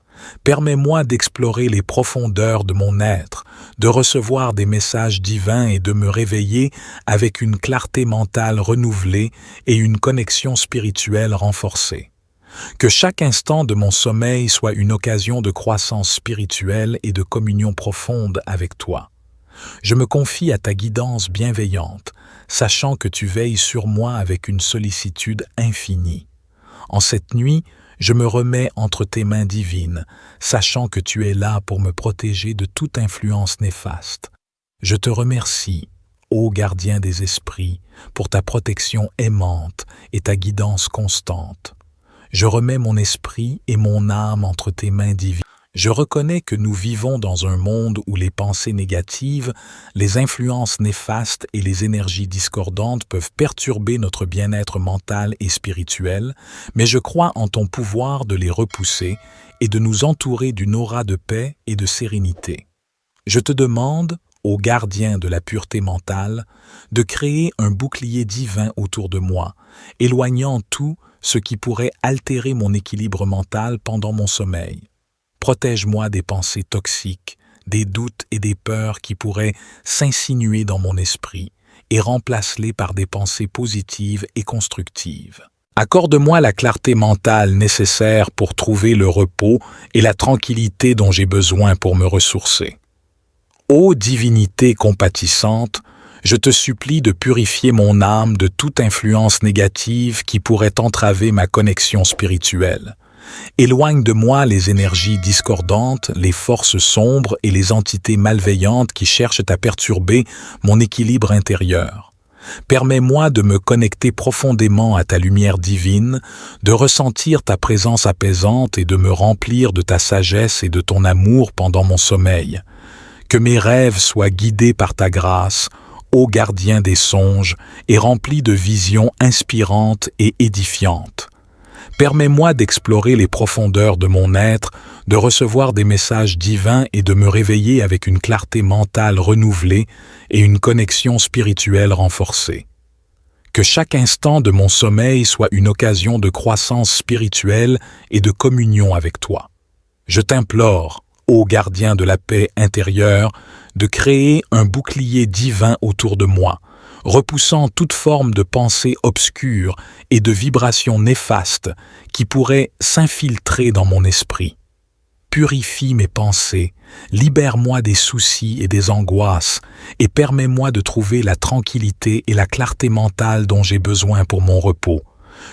Permets-moi d'explorer les profondeurs de mon être, de recevoir des messages divins et de me réveiller avec une clarté mentale renouvelée et une connexion spirituelle renforcée. Que chaque instant de mon sommeil soit une occasion de croissance spirituelle et de communion profonde avec toi. Je me confie à ta guidance bienveillante, sachant que tu veilles sur moi avec une sollicitude infinie. En cette nuit, je me remets entre tes mains divines, sachant que tu es là pour me protéger de toute influence néfaste. Je te remercie, ô gardien des esprits, pour ta protection aimante et ta guidance constante. Je remets mon esprit et mon âme entre tes mains divines. Je reconnais que nous vivons dans un monde où les pensées négatives, les influences néfastes et les énergies discordantes peuvent perturber notre bien-être mental et spirituel, mais je crois en ton pouvoir de les repousser et de nous entourer d'une aura de paix et de sérénité. Je te demande, ô gardien de la pureté mentale, de créer un bouclier divin autour de moi, éloignant tout ce qui pourrait altérer mon équilibre mental pendant mon sommeil. Protège-moi des pensées toxiques, des doutes et des peurs qui pourraient s'insinuer dans mon esprit et remplace-les par des pensées positives et constructives. Accorde-moi la clarté mentale nécessaire pour trouver le repos et la tranquillité dont j'ai besoin pour me ressourcer. Ô divinité compatissante, je te supplie de purifier mon âme de toute influence négative qui pourrait entraver ma connexion spirituelle. Éloigne de moi les énergies discordantes, les forces sombres et les entités malveillantes qui cherchent à perturber mon équilibre intérieur. Permets-moi de me connecter profondément à ta lumière divine, de ressentir ta présence apaisante et de me remplir de ta sagesse et de ton amour pendant mon sommeil. Que mes rêves soient guidés par ta grâce, ô gardien des songes, et remplis de visions inspirantes et édifiantes. Permets-moi d'explorer les profondeurs de mon être, de recevoir des messages divins et de me réveiller avec une clarté mentale renouvelée et une connexion spirituelle renforcée. Que chaque instant de mon sommeil soit une occasion de croissance spirituelle et de communion avec toi. Je t'implore, ô gardien de la paix intérieure, de créer un bouclier divin autour de moi, repoussant toute forme de pensée obscure et de vibrations néfastes qui pourraient s'infiltrer dans mon esprit. Purifie mes pensées, libère-moi des soucis et des angoisses et permets-moi de trouver la tranquillité et la clarté mentale dont j'ai besoin pour mon repos.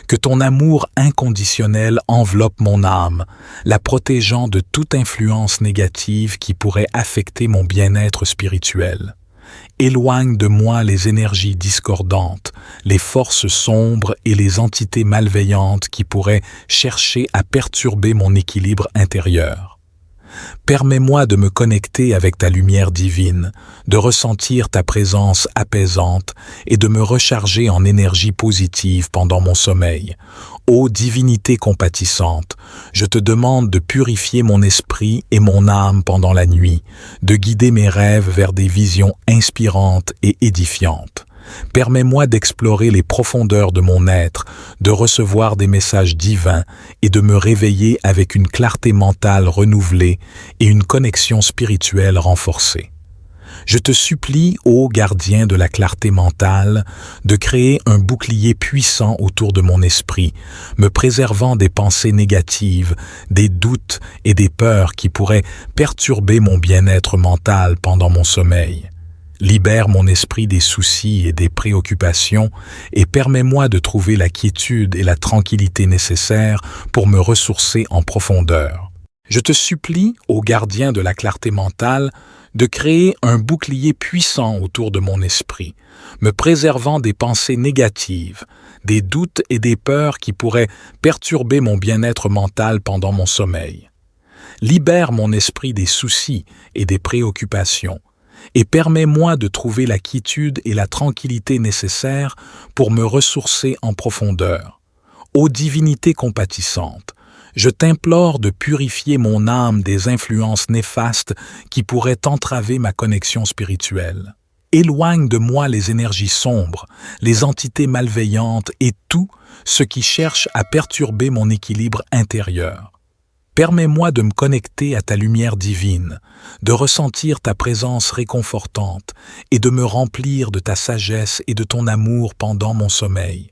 Que ton amour inconditionnel enveloppe mon âme, la protégeant de toute influence négative qui pourrait affecter mon bien-être spirituel. Éloigne de moi les énergies discordantes, les forces sombres et les entités malveillantes qui pourraient chercher à perturber mon équilibre intérieur. Permets-moi de me connecter avec ta lumière divine, de ressentir ta présence apaisante et de me recharger en énergie positive pendant mon sommeil. Ô divinité compatissante, je te demande de purifier mon esprit et mon âme pendant la nuit, de guider mes rêves vers des visions inspirantes et édifiantes. Permets-moi d'explorer les profondeurs de mon être, de recevoir des messages divins et de me réveiller avec une clarté mentale renouvelée et une connexion spirituelle renforcée. Je te supplie, ô gardien de la clarté mentale, de créer un bouclier puissant autour de mon esprit, me préservant des pensées négatives, des doutes et des peurs qui pourraient perturber mon bien-être mental pendant mon sommeil. Libère mon esprit des soucis et des préoccupations et permets-moi de trouver la quiétude et la tranquillité nécessaires pour me ressourcer en profondeur. Je te supplie, ô gardien de la clarté mentale, de créer un bouclier puissant autour de mon esprit, me préservant des pensées négatives, des doutes et des peurs qui pourraient perturber mon bien-être mental pendant mon sommeil. Libère mon esprit des soucis et des préoccupations et permets-moi de trouver la quiétude et la tranquillité nécessaires pour me ressourcer en profondeur. Ô divinité compatissante, je t'implore de purifier mon âme des influences néfastes qui pourraient entraver ma connexion spirituelle. Éloigne de moi les énergies sombres, les entités malveillantes et tout ce qui cherche à perturber mon équilibre intérieur. Permets-moi de me connecter à ta lumière divine, de ressentir ta présence réconfortante et de me remplir de ta sagesse et de ton amour pendant mon sommeil.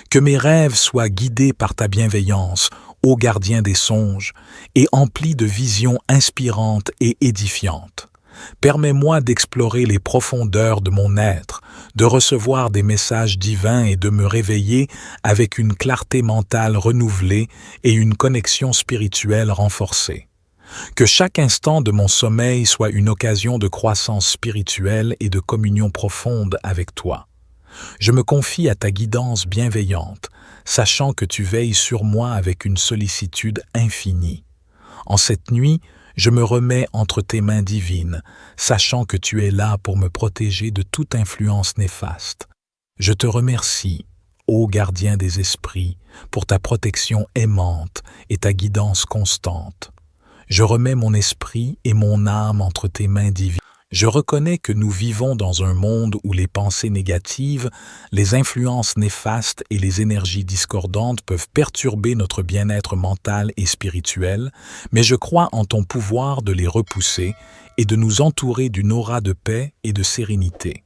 Que mes rêves soient guidés par ta bienveillance, ô gardien des songes, et emplis de visions inspirantes et édifiantes. Permets-moi d'explorer les profondeurs de mon être, de recevoir des messages divins et de me réveiller avec une clarté mentale renouvelée et une connexion spirituelle renforcée. Que chaque instant de mon sommeil soit une occasion de croissance spirituelle et de communion profonde avec toi. Je me confie à ta guidance bienveillante, sachant que tu veilles sur moi avec une sollicitude infinie. En cette nuit, Je me remets entre tes mains divines, sachant que tu es là pour me protéger de toute influence néfaste. Je te remercie, ô gardien des esprits, pour ta protection aimante et ta guidance constante. Je remets mon esprit et mon âme entre tes mains divines. Je reconnais que nous vivons dans un monde où les pensées négatives, les influences néfastes et les énergies discordantes peuvent perturber notre bien-être mental et spirituel, mais je crois en ton pouvoir de les repousser et de nous entourer d'une aura de paix et de sérénité.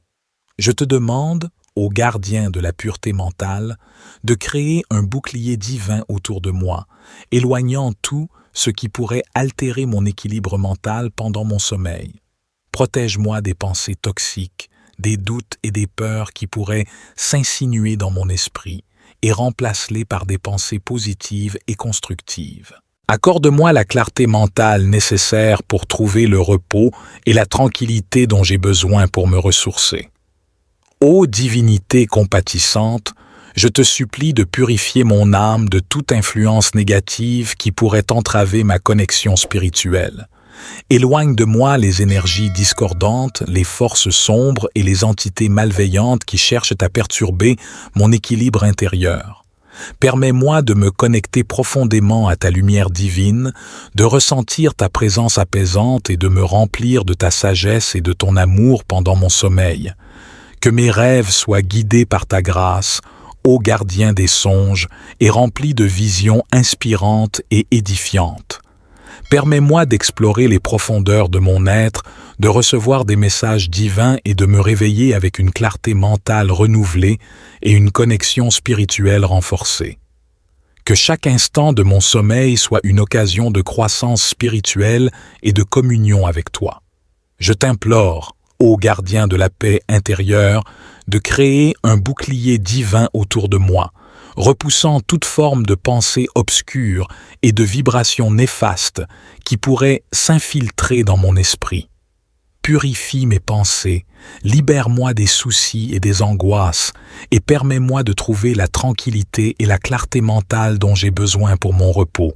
Je te demande, ô gardien de la pureté mentale, de créer un bouclier divin autour de moi, éloignant tout ce qui pourrait altérer mon équilibre mental pendant mon sommeil. Protège-moi des pensées toxiques, des doutes et des peurs qui pourraient s'insinuer dans mon esprit et remplace-les par des pensées positives et constructives. Accorde-moi la clarté mentale nécessaire pour trouver le repos et la tranquillité dont j'ai besoin pour me ressourcer. Ô divinité compatissante, je te supplie de purifier mon âme de toute influence négative qui pourrait entraver ma connexion spirituelle. Éloigne de moi les énergies discordantes, les forces sombres et les entités malveillantes qui cherchent à perturber mon équilibre intérieur. Permets-moi de me connecter profondément à ta lumière divine, de ressentir ta présence apaisante et de me remplir de ta sagesse et de ton amour pendant mon sommeil. Que mes rêves soient guidés par ta grâce, ô gardien des songes, et remplis de visions inspirantes et édifiantes. Permets-moi d'explorer les profondeurs de mon être, de recevoir des messages divins et de me réveiller avec une clarté mentale renouvelée et une connexion spirituelle renforcée. Que chaque instant de mon sommeil soit une occasion de croissance spirituelle et de communion avec toi. Je t'implore, ô gardien de la paix intérieure, de créer un bouclier divin autour de moi, repoussant toute forme de pensée obscure et de vibrations néfastes qui pourraient s'infiltrer dans mon esprit. Purifie mes pensées, libère-moi des soucis et des angoisses et permets-moi de trouver la tranquillité et la clarté mentale dont j'ai besoin pour mon repos.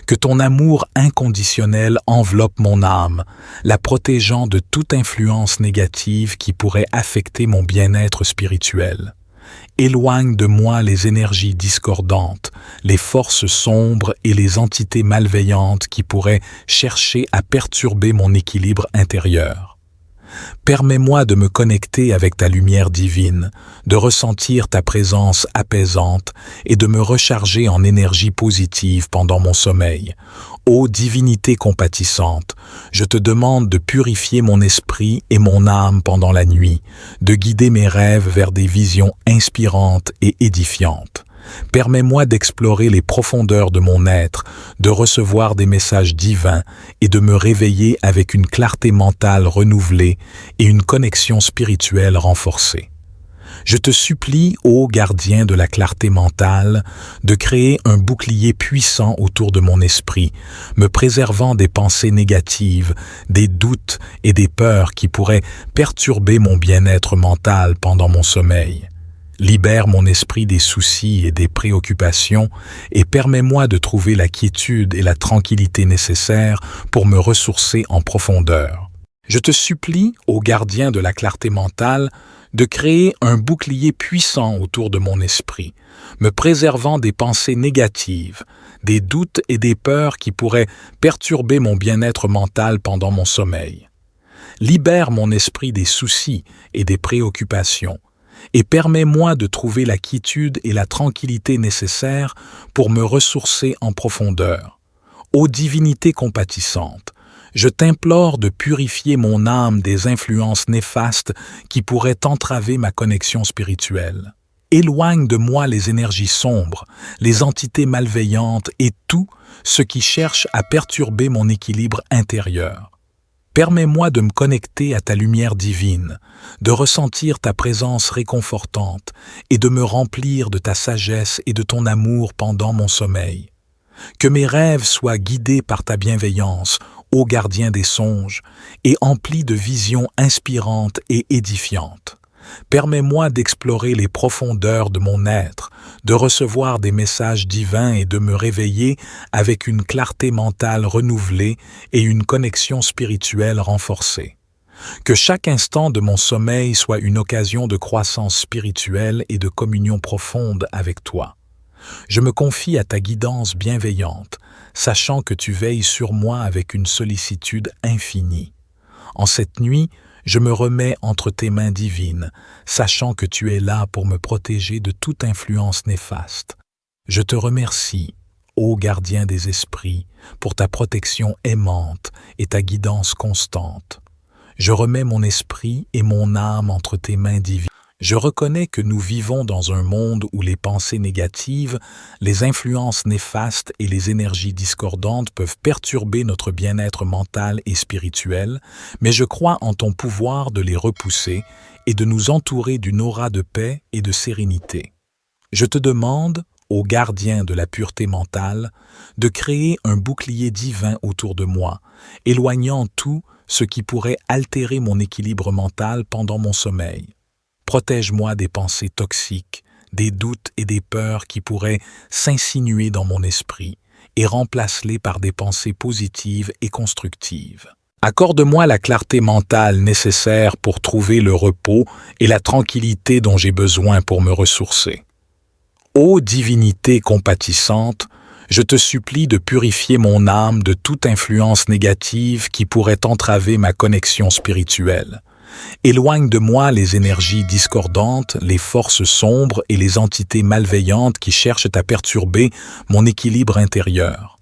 Que ton amour inconditionnel enveloppe mon âme, la protégeant de toute influence négative qui pourrait affecter mon bien-être spirituel. Éloigne de moi les énergies discordantes, les forces sombres et les entités malveillantes qui pourraient chercher à perturber mon équilibre intérieur. Permets-moi de me connecter avec ta lumière divine, de ressentir ta présence apaisante et de me recharger en énergie positive pendant mon sommeil. Ô divinité compatissante, je te demande de purifier mon esprit et mon âme pendant la nuit, de guider mes rêves vers des visions inspirantes et édifiantes. Permets-moi d'explorer les profondeurs de mon être, de recevoir des messages divins et de me réveiller avec une clarté mentale renouvelée et une connexion spirituelle renforcée. Je te supplie, ô gardien de la clarté mentale, de créer un bouclier puissant autour de mon esprit, me préservant des pensées négatives, des doutes et des peurs qui pourraient perturber mon bien-être mental pendant mon sommeil. Libère mon esprit des soucis et des préoccupations et permets-moi de trouver la quiétude et la tranquillité nécessaires pour me ressourcer en profondeur. Je te supplie, ô gardien de la clarté mentale, de créer un bouclier puissant autour de mon esprit, me préservant des pensées négatives, des doutes et des peurs qui pourraient perturber mon bien-être mental pendant mon sommeil. Libère mon esprit des soucis et des préoccupations et permets-moi de trouver la quiétude et la tranquillité nécessaires pour me ressourcer en profondeur. Ô divinité compatissante, je t'implore de purifier mon âme des influences néfastes qui pourraient entraver ma connexion spirituelle. Éloigne de moi les énergies sombres, les entités malveillantes et tout ce qui cherche à perturber mon équilibre intérieur. Permets-moi de me connecter à ta lumière divine, de ressentir ta présence réconfortante et de me remplir de ta sagesse et de ton amour pendant mon sommeil. Que mes rêves soient guidés par ta bienveillance, ô gardien des songes, et emplis de visions inspirantes et édifiantes. Permets-moi d'explorer les profondeurs de mon être, de recevoir des messages divins et de me réveiller avec une clarté mentale renouvelée et une connexion spirituelle renforcée. Que chaque instant de mon sommeil soit une occasion de croissance spirituelle et de communion profonde avec toi. Je me confie à ta guidance bienveillante, sachant que tu veilles sur moi avec une sollicitude infinie. En cette nuit, je me remets entre tes mains divines, sachant que tu es là pour me protéger de toute influence néfaste. Je te remercie, ô gardien des esprits, pour ta protection aimante et ta guidance constante. Je remets mon esprit et mon âme entre tes mains divines. Je reconnais que nous vivons dans un monde où les pensées négatives, les influences néfastes et les énergies discordantes peuvent perturber notre bien-être mental et spirituel, mais je crois en ton pouvoir de les repousser et de nous entourer d'une aura de paix et de sérénité. Je te demande, ô gardien de la pureté mentale, de créer un bouclier divin autour de moi, éloignant tout ce qui pourrait altérer mon équilibre mental pendant mon sommeil. Protège-moi des pensées toxiques, des doutes et des peurs qui pourraient s'insinuer dans mon esprit et remplace-les par des pensées positives et constructives. Accorde-moi la clarté mentale nécessaire pour trouver le repos et la tranquillité dont j'ai besoin pour me ressourcer. Ô divinité compatissante, je te supplie de purifier mon âme de toute influence négative qui pourrait entraver ma connexion spirituelle. Éloigne de moi les énergies discordantes, les forces sombres et les entités malveillantes qui cherchent à perturber mon équilibre intérieur.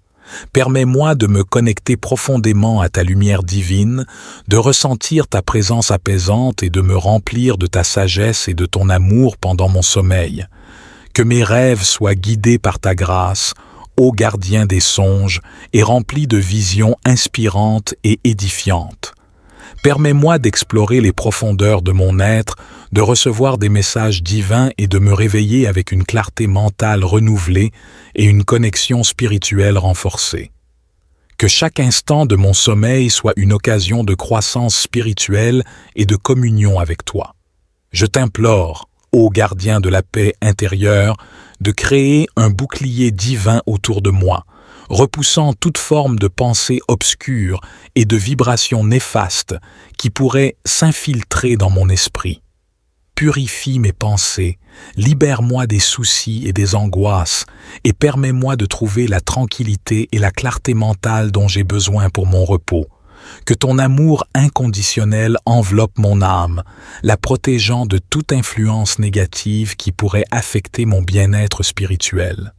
Permets-moi de me connecter profondément à ta lumière divine, de ressentir ta présence apaisante et de me remplir de ta sagesse et de ton amour pendant mon sommeil. Que mes rêves soient guidés par ta grâce, ô gardien des songes, et remplis de visions inspirantes et édifiantes. Permets-moi d'explorer les profondeurs de mon être, de recevoir des messages divins et de me réveiller avec une clarté mentale renouvelée et une connexion spirituelle renforcée. Que chaque instant de mon sommeil soit une occasion de croissance spirituelle et de communion avec toi. Je t'implore, ô gardien de la paix intérieure, de créer un bouclier divin autour de moi, repoussant toute forme de pensée obscure et de vibrations néfastes qui pourraient s'infiltrer dans mon esprit. Purifie mes pensées, libère-moi des soucis et des angoisses et permets-moi de trouver la tranquillité et la clarté mentale dont j'ai besoin pour mon repos. Que ton amour inconditionnel enveloppe mon âme, la protégeant de toute influence négative qui pourrait affecter mon bien-être spirituel.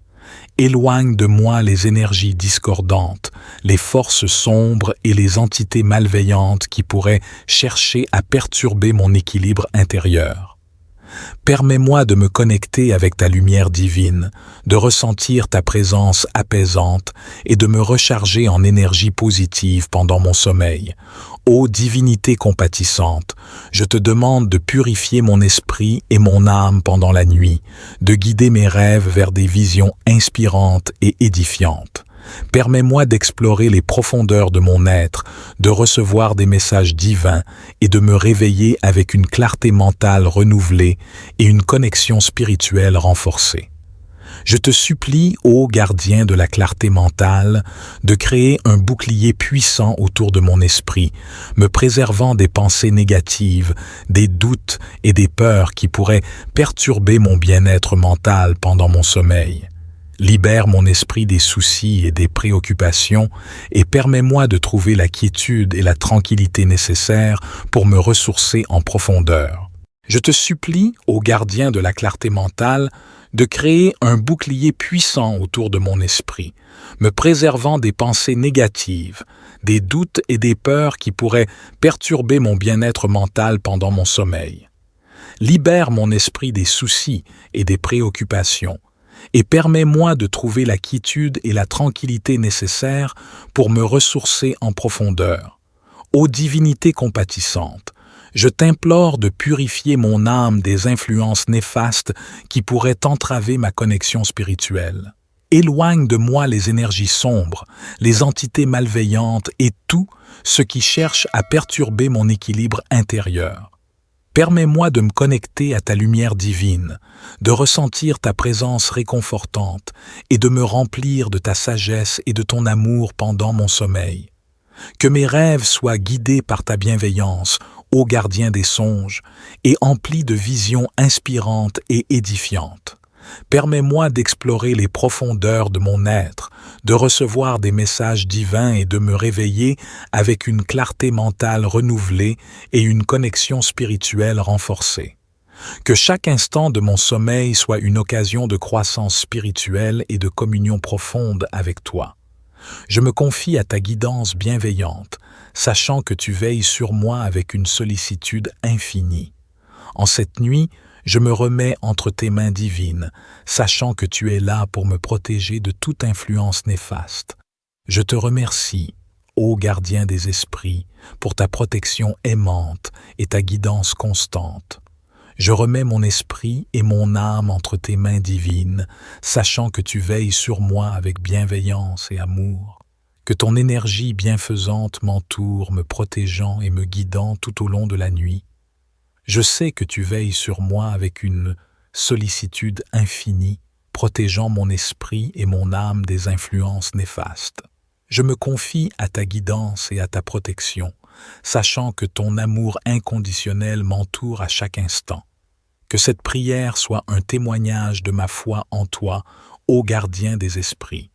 Éloigne de moi les énergies discordantes, les forces sombres et les entités malveillantes qui pourraient chercher à perturber mon équilibre intérieur. Permets-moi de me connecter avec ta lumière divine, de ressentir ta présence apaisante et de me recharger en énergie positive pendant mon sommeil. Ô divinité compatissante, je te demande de purifier mon esprit et mon âme pendant la nuit, de guider mes rêves vers des visions inspirantes et édifiantes. Permets-moi d'explorer les profondeurs de mon être, de recevoir des messages divins et de me réveiller avec une clarté mentale renouvelée et une connexion spirituelle renforcée. Je te supplie, ô gardien de la clarté mentale, de créer un bouclier puissant autour de mon esprit, me préservant des pensées négatives, des doutes et des peurs qui pourraient perturber mon bien-être mental pendant mon sommeil. Libère mon esprit des soucis et des préoccupations et permets-moi de trouver la quiétude et la tranquillité nécessaires pour me ressourcer en profondeur. Je te supplie, ô gardien de la clarté mentale, de créer un bouclier puissant autour de mon esprit, me préservant des pensées négatives, des doutes et des peurs qui pourraient perturber mon bien-être mental pendant mon sommeil. Libère mon esprit des soucis et des préoccupations et permets-moi de trouver la quiétude et la tranquillité nécessaires pour me ressourcer en profondeur. Ô divinité compatissante, je t'implore de purifier mon âme des influences néfastes qui pourraient entraver ma connexion spirituelle. Éloigne de moi les énergies sombres, les entités malveillantes et tout ce qui cherche à perturber mon équilibre intérieur. Permets-moi de me connecter à ta lumière divine, de ressentir ta présence réconfortante et de me remplir de ta sagesse et de ton amour pendant mon sommeil. Que mes rêves soient guidés par ta bienveillance, ô gardien des songes, et emplis de visions inspirantes et édifiantes. Permets-moi d'explorer les profondeurs de mon être, de recevoir des messages divins et de me réveiller avec une clarté mentale renouvelée et une connexion spirituelle renforcée. Que chaque instant de mon sommeil soit une occasion de croissance spirituelle et de communion profonde avec toi. Je me confie à ta guidance bienveillante, sachant que tu veilles sur moi avec une sollicitude infinie. En cette nuit, je me remets entre tes mains divines, sachant que tu es là pour me protéger de toute influence néfaste. Je te remercie, ô gardien des esprits, pour ta protection aimante et ta guidance constante. Je remets mon esprit et mon âme entre tes mains divines, sachant que tu veilles sur moi avec bienveillance et amour. Que ton énergie bienfaisante m'entoure, me protégeant et me guidant tout au long de la nuit. Je sais que tu veilles sur moi avec une sollicitude infinie, protégeant mon esprit et mon âme des influences néfastes. Je me confie à ta guidance et à ta protection, sachant que ton amour inconditionnel m'entoure à chaque instant. Que cette prière soit un témoignage de ma foi en toi, ô gardien des esprits.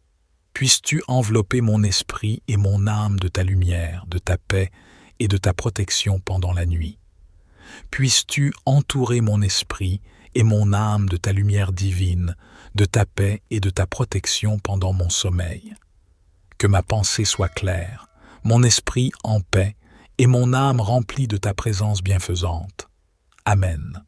Puisses-tu envelopper mon esprit et mon âme de ta lumière, de ta paix et de ta protection pendant la nuit. Puisses-tu entourer mon esprit et mon âme de ta lumière divine, de ta paix et de ta protection pendant mon sommeil. Que ma pensée soit claire, mon esprit en paix et mon âme remplie de ta présence bienfaisante. Amen.